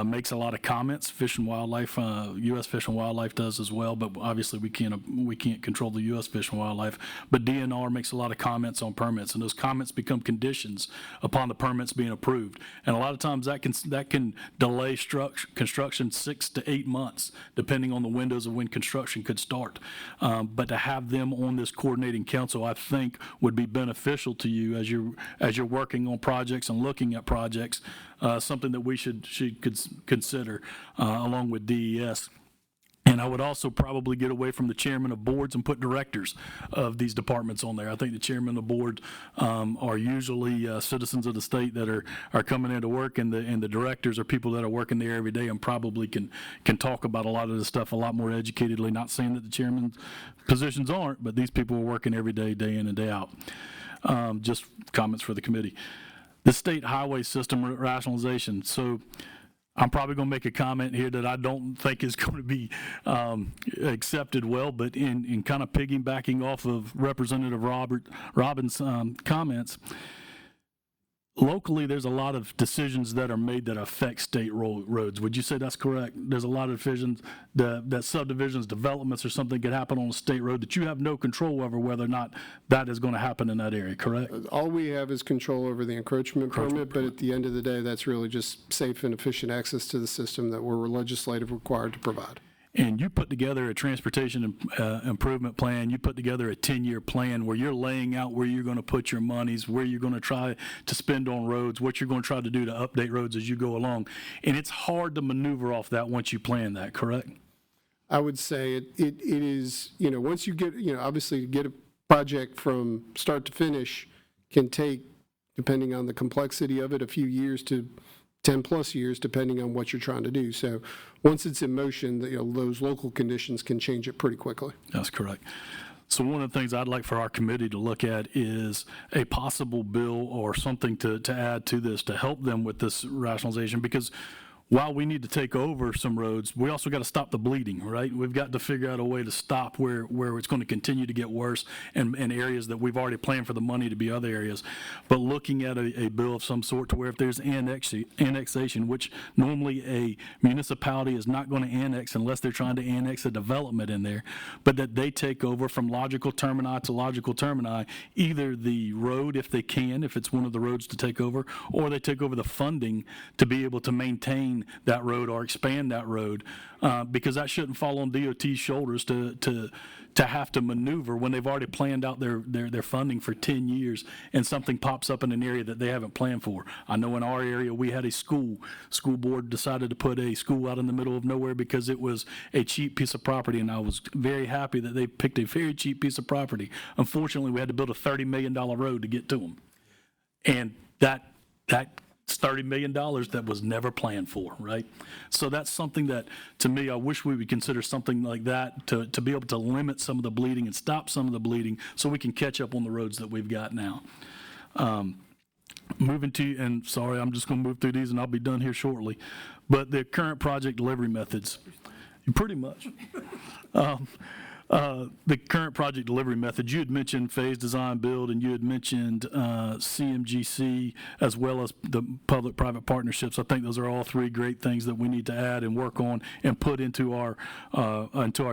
makes a lot of comments. Fish and Wildlife, U.S. Fish and Wildlife does as well, but obviously we can't control the U.S. Fish and Wildlife. But DNR makes a lot of comments on permits, and those comments become conditions upon the permits being approved. And a lot of times that can delay construction 6 to 8 months, depending on the windows of when construction could start. But to have them on this coordinating council, I think, would be beneficial to you as you're working on projects and looking at projects. Something that we should consider along with DES. And I would also probably get away from the chairman of boards and put directors of these departments on there. I think the chairman of the board are usually citizens of the state that are coming into work, and the directors are people that are working there every day and probably can talk about a lot of this stuff a lot more educatedly. Not saying that the chairman's positions aren't, but these people are working every day, day in and day out. Just comments for the committee. The state highway system rationalization. So I'm probably going to make a comment here that I don't think is going to be accepted well, but in kind of piggybacking off of Representative Robbins' comments, locally there's a lot of decisions that are made that affect state roads. Would you say that's correct? There's a lot of decisions that subdivisions, developments, or something could happen on a state road that you have no control over whether or not that is going to happen in that area, correct? All we have is control over the encroachment permit, but at the end of the day, that's really just safe and efficient access to the system that we're legislatively required to provide. And you put together a transportation improvement plan, you put together a 10-year plan where you're laying out where you're going to put your monies, where you're going to try to spend on roads, what you're going to try to do to update roads as you go along. And it's hard to maneuver off that once you plan that, correct? I would say it is, once you get, obviously get a project from start to finish can take, depending on the complexity of it, a few years to 10 plus years, depending on what you're trying to do. So once it's in motion, those local conditions can change it pretty quickly. That's correct. So one of the things I'd like for our committee to look at is a possible bill or something to add to this to help them with this rationalization, because while we need to take over some roads, we also got to stop the bleeding, right? We've got to figure out a way to stop where it's going to continue to get worse and areas that we've already planned for the money to be other areas. But looking at a bill of some sort to where if there's annexation, which normally a municipality is not going to annex unless they're trying to annex a development in there, but that they take over from logical termini to logical termini, either the road if they can, if it's one of the roads to take over, or they take over the funding to be able to maintain that road or expand that road, because that shouldn't fall on DOT's shoulders to have to maneuver when they've already planned out their funding for 10 years and something pops up in an area that they haven't planned for. I know in our area we had a school board decided to put a school out in the middle of nowhere because it was a cheap piece of property, and I was very happy that they picked a very cheap piece of property. Unfortunately, we had to build a $30 million road to get to them, and that $30 million that was never planned for, right? So that's something that, to me, I wish we would consider something like that to be able to limit some of the bleeding and stop some of the bleeding so we can catch up on the roads that we've got now. Moving to, and sorry, I'm just going to move through these and I'll be done here shortly, but the current project delivery methods, pretty much. The current project delivery methods, you had mentioned phase design build, and you had mentioned CMGC as well as the public-private partnerships. I think those are all three great things that we need to add and work on and put into our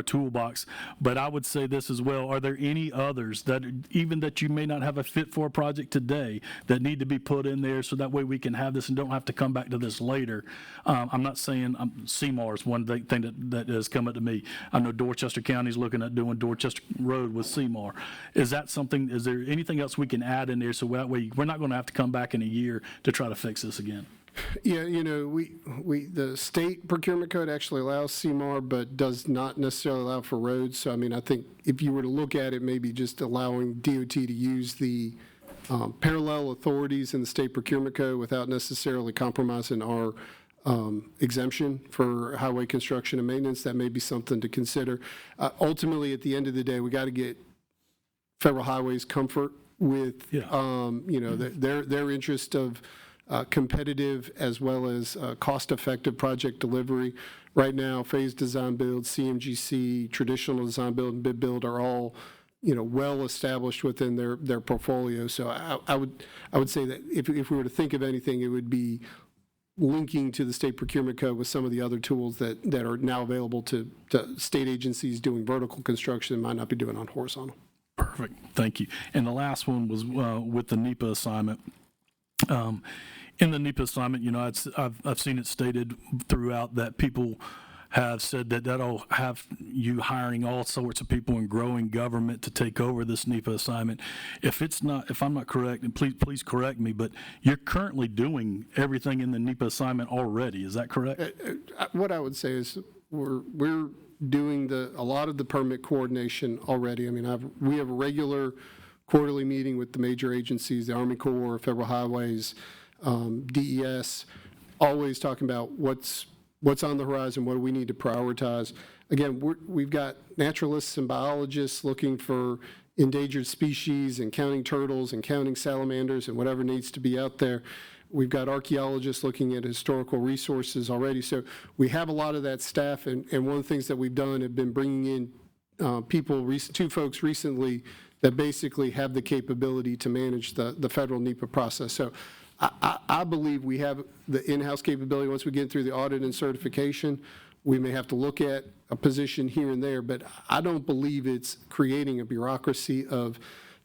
toolbox. But I would say this as well: are there any others that even that you may not have a fit for a project today that need to be put in there so that way we can have this and don't have to come back to this later? I'm not saying CMAR is one thing that has come up to me. I know Dorchester County is looking at doing Dorchester Road with CMAR. Is that something, is there anything else we can add in there so that way we're not going to have to come back in a year to try to fix this again? Yeah, the state procurement code actually allows CMAR, but does not necessarily allow for roads. So, I think if you were to look at it, maybe just allowing DOT to use the parallel authorities in the state procurement code without necessarily compromising our exemption for highway construction and maintenance, that may be something to consider. Ultimately, at the end of the day, we got to get Federal Highways comfort with, their interest of competitive as well as cost-effective project delivery. Right now, phase design build, CMGC, traditional design build, and bid build are all well established within their portfolio. So I would say that if we were to think of anything, it would be linking to the state procurement code with some of the other tools that are now available to state agencies doing vertical construction and might not be doing on horizontal. Perfect, thank you. And the last one was with the NEPA assignment. In the NEPA assignment, I've seen it stated throughout that people have said that that'll have you hiring all sorts of people and growing government to take over this NEPA assignment. If I'm not correct, and please correct me, but you're currently doing everything in the NEPA assignment already. Is that correct? What I would say is we're doing a lot of the permit coordination already. I mean, we have a regular quarterly meeting with the major agencies, the Army Corps, Federal Highways, DES, always talking about what's on the horizon, what do we need to prioritize. Again, we've got naturalists and biologists looking for endangered species and counting turtles and counting salamanders and whatever needs to be out there. We've got archaeologists looking at historical resources already. So we have a lot of that staff, and one of the things that we've done have been bringing in two folks recently that basically have the capability to manage the federal NEPA process. So I believe we have the in-house capability. Once we get through the audit and certification, we may have to look at a position here and there, but I don't believe it's creating a bureaucracy of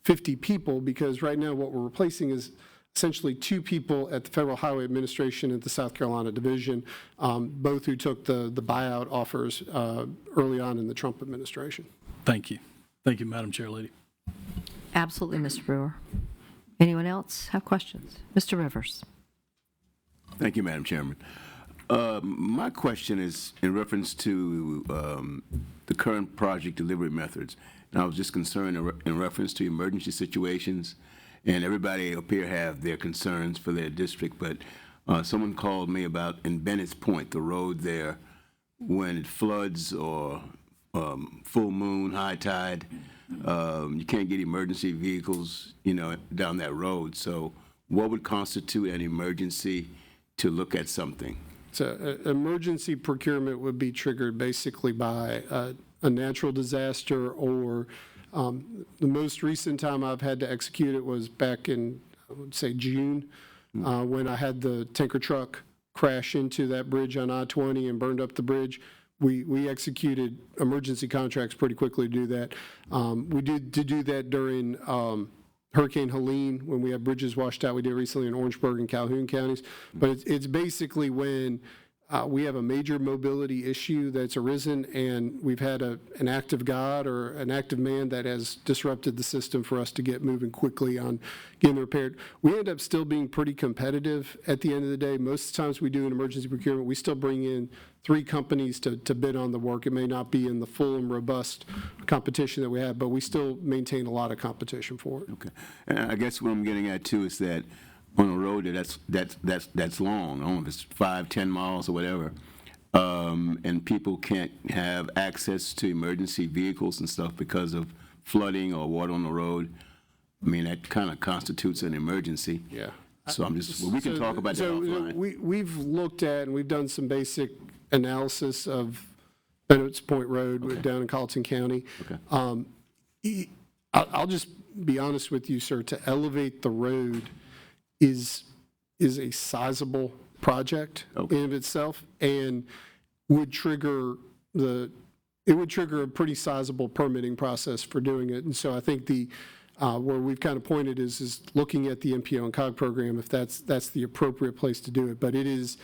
50 people, because right now what we're replacing is essentially 2 people at the Federal Highway Administration at the South Carolina Division, both who took the buyout offers early on in the Trump administration. Thank you. Thank you, Madam Chair Lady. Absolutely, Mr. Brewer. Anyone else have questions? Mr. Rivers. Thank you, Madam Chairman. My question is in reference to the current project delivery methods. And I was just concerned in reference to emergency situations, and everybody up here have their concerns for their district, but someone called me about in Bennett's Point, the road there, when it floods or full moon, high tide, you can't get emergency vehicles, down that road. So what would constitute an emergency to look at something? So emergency procurement would be triggered basically by a natural disaster, or the most recent time I've had to execute it was back in, I would say, June, when I had the tanker truck crash into that bridge on I-20 and burned up the bridge. We executed emergency contracts pretty quickly to do that. We did do that during Hurricane Helene, when we had bridges washed out. We did recently in Orangeburg and Calhoun counties. But it's basically when we have a major mobility issue that's arisen, and we've had an act of God or an act of man that has disrupted the system for us to get moving quickly on getting repaired. We end up still being pretty competitive at the end of the day. Most of the times we do an emergency procurement, we still bring in 3 companies to bid on the work. It may not be in the full and robust competition that we have, but we still maintain a lot of competition for it. Okay. And I guess what I'm getting at too is that on a road that's long, I don't know if it's 5, 10 miles or whatever, and people can't have access to emergency vehicles and stuff because of flooding or water on the road. I mean, that kind of constitutes an emergency. Yeah. So we can talk about that offline. We've looked at, and we've done some basic analysis of Bennett's Point Road down in Colleton County. Okay. I'll just be honest with you, sir. To elevate the road is a sizable project in and of itself, and would trigger a pretty sizable permitting process for doing it. And so I think where we've kind of pointed is looking at the MPO and COG program, if that's the appropriate place to do it. But it's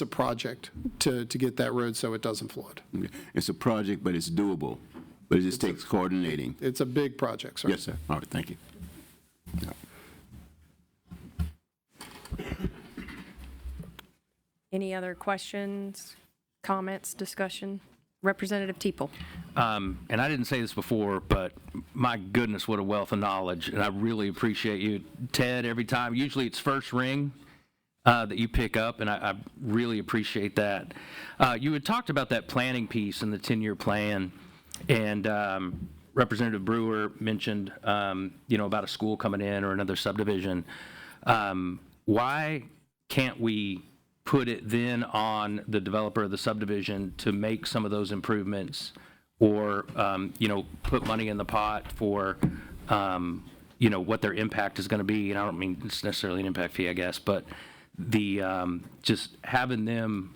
a project to get that road so it doesn't flood. Okay. It's a project, but it's doable. But it just takes coordinating. It's a big project, sir. Yes, sir. All right, thank you. Yeah. Any other questions, comments, discussion? Representative Teeple. And I didn't say this before, but my goodness, what a wealth of knowledge. And I really appreciate you, Ted, every time. Usually it's first ring that you pick up, and I really appreciate that. You had talked about that planning piece and the 10-year plan, and Representative Brewer mentioned, about a school coming in or another subdivision. Why can't we put it then on the developer of the subdivision to make some of those improvements, or, put money in the pot for, what their impact is going to be? And I don't mean it's necessarily an impact fee, I guess, but just having them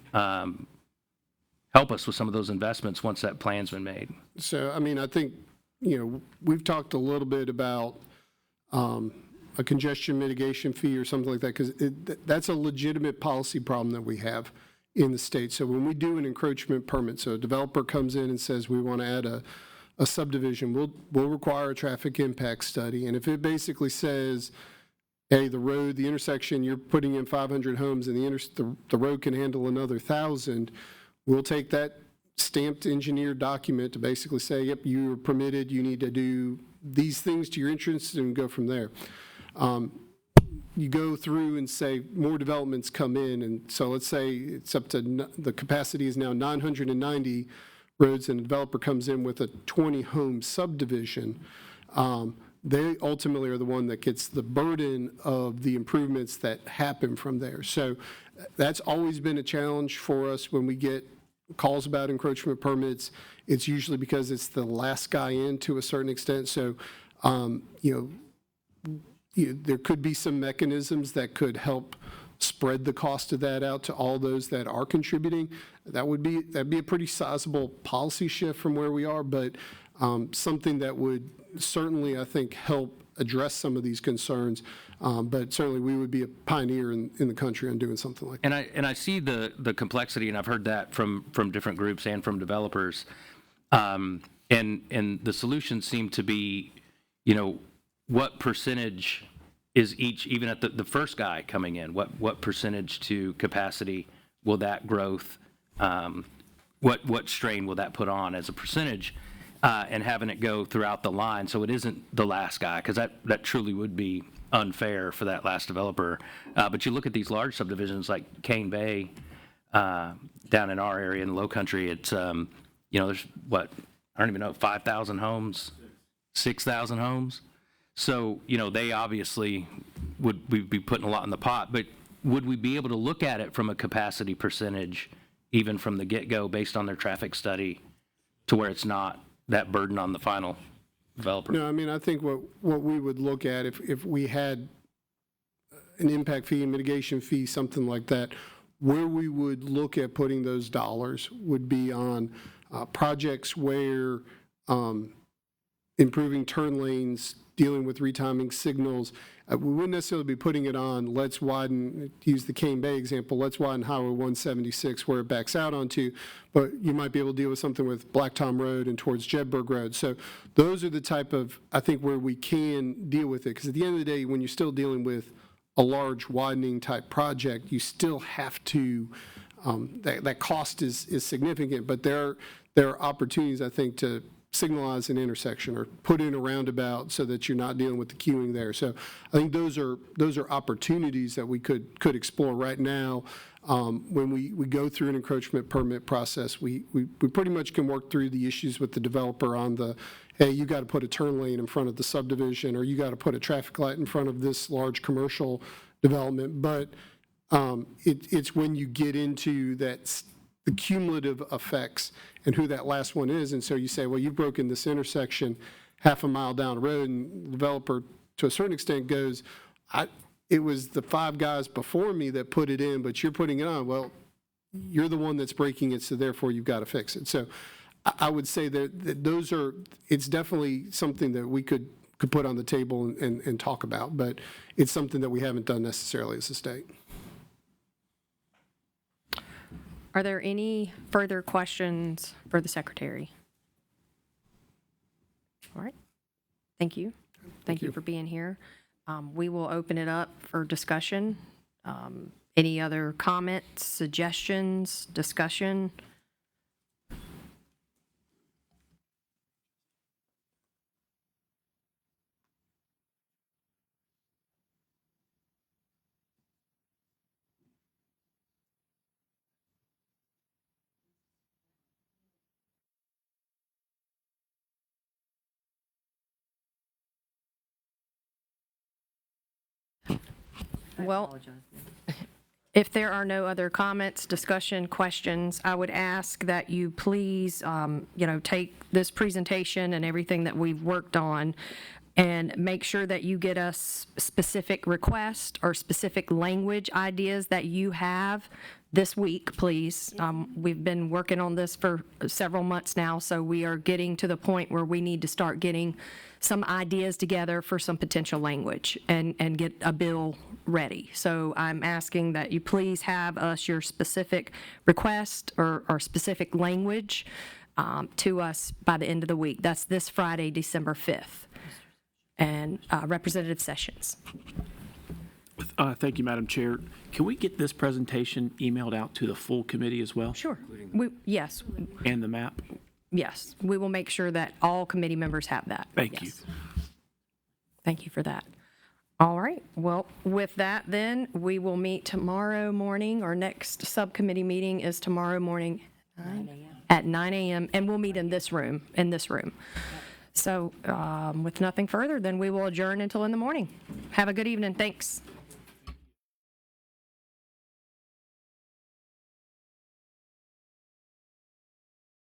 help us with some of those investments once that plan's been made. So, I mean, I think, we've talked a little bit about a congestion mitigation fee or something like that, because that's a legitimate policy problem that we have in the state. So when we do an encroachment permit, so a developer comes in and says, we want to add a subdivision, we'll require a traffic impact study. And if it basically says, hey, the intersection, you're putting in 500 homes and the road can handle another 1,000, we'll take that stamped engineered document to basically say, yep, you're permitted, you need to do these things to your entrance, and go from there. You go through and say more developments come in, and so let's say it's up to, the capacity is now 990 roads, and a developer comes in with a 20-home subdivision. They ultimately are the one that gets the burden of the improvements that happen from there. So that's always been a challenge for us when we get calls about encroachment permits. It's usually because it's the last guy in to a certain extent. So, there could be some mechanisms that could help spread the cost of that out to all those that are contributing. That'd be a pretty sizable policy shift from where we are, but something that would certainly, I think, help address some of these concerns. But certainly we would be a pioneer in the country on doing something like that. And I see the complexity, and I've heard that from different groups and from developers. And the solutions seem to be, what percentage is each, even at the first guy coming in, what percentage to capacity will that growth, what strain will that put on as a percentage, and having it go throughout the line so it isn't the last guy, because that truly would be unfair for that last developer. But you look at these large subdivisions like Cane Bay, down in our area in the Low Country, it's, there's I don't even know, 5,000 homes, 6,000 homes. So, they obviously would be putting a lot in the pot, but would we be able to look at it from a capacity percentage, even from the get-go, based on their traffic study, to where it's not that burden on the final developer? No, I mean, I think what we would look at if we had an impact fee, mitigation fee, something like that, where we would look at putting those dollars would be on projects where improving turn lanes, dealing with retiming signals. We wouldn't necessarily be putting it on, let's widen, use the Cane Bay example, let's widen Highway 176 where it backs out onto, but you might be able to deal with something with Black Tom Road and towards Jedburgh Road. So those are the type of, I think, where we can deal with it. Because at the end of the day, when you're still dealing with a large widening type project, you still have to, that cost is significant, but there are opportunities, I think, to signalize an intersection or put in a roundabout so that you're not dealing with the queuing there. So I think those are opportunities that we could explore right now. When we go through an encroachment permit process, we pretty much can work through the issues with the developer on the, hey, you got to put a turn lane in front of the subdivision, or you got to put a traffic light in front of this large commercial development. But it's when you get into that, the cumulative effects and who that last one is. And so you say, well, you've broken this intersection half a mile down the road, and the developer, to a certain extent, goes, it was the 5 guys before me that put it in, but you're putting it on. Well, you're the one that's breaking it, so therefore you've got to fix it. So I would say that those are, it's definitely something that we could put on the table and talk about, but it's something that we haven't done necessarily as a state. Are there any further questions for the secretary? All right. Thank you. Thank you for being here. We will open it up for discussion. Any other comments, suggestions, discussion? Well, if there are no other comments, discussion, questions, I would ask that you please, take this presentation and everything that we've worked on and make sure that you get us specific requests or specific language ideas that you have this week, please. We've been working on this for several months now, so we are getting to the point where we need to start getting some ideas together for some potential language and get a bill ready. So I'm asking that you please have us your specific request or specific language to us by the end of the week. That's this Friday, December 5th. And Representative Sessions. Thank you, Madam Chair. Can we get this presentation emailed out to the full committee as well? Sure. Yes. And the map? Yes. We will make sure that all committee members have that. Thank you. Thank you for that. All right. Well, with that, then, we will meet tomorrow morning. Our next subcommittee meeting is tomorrow morning at 9 a.m. And we'll meet in this room, So with nothing further, then we will adjourn until in the morning. Have a good evening. Thanks.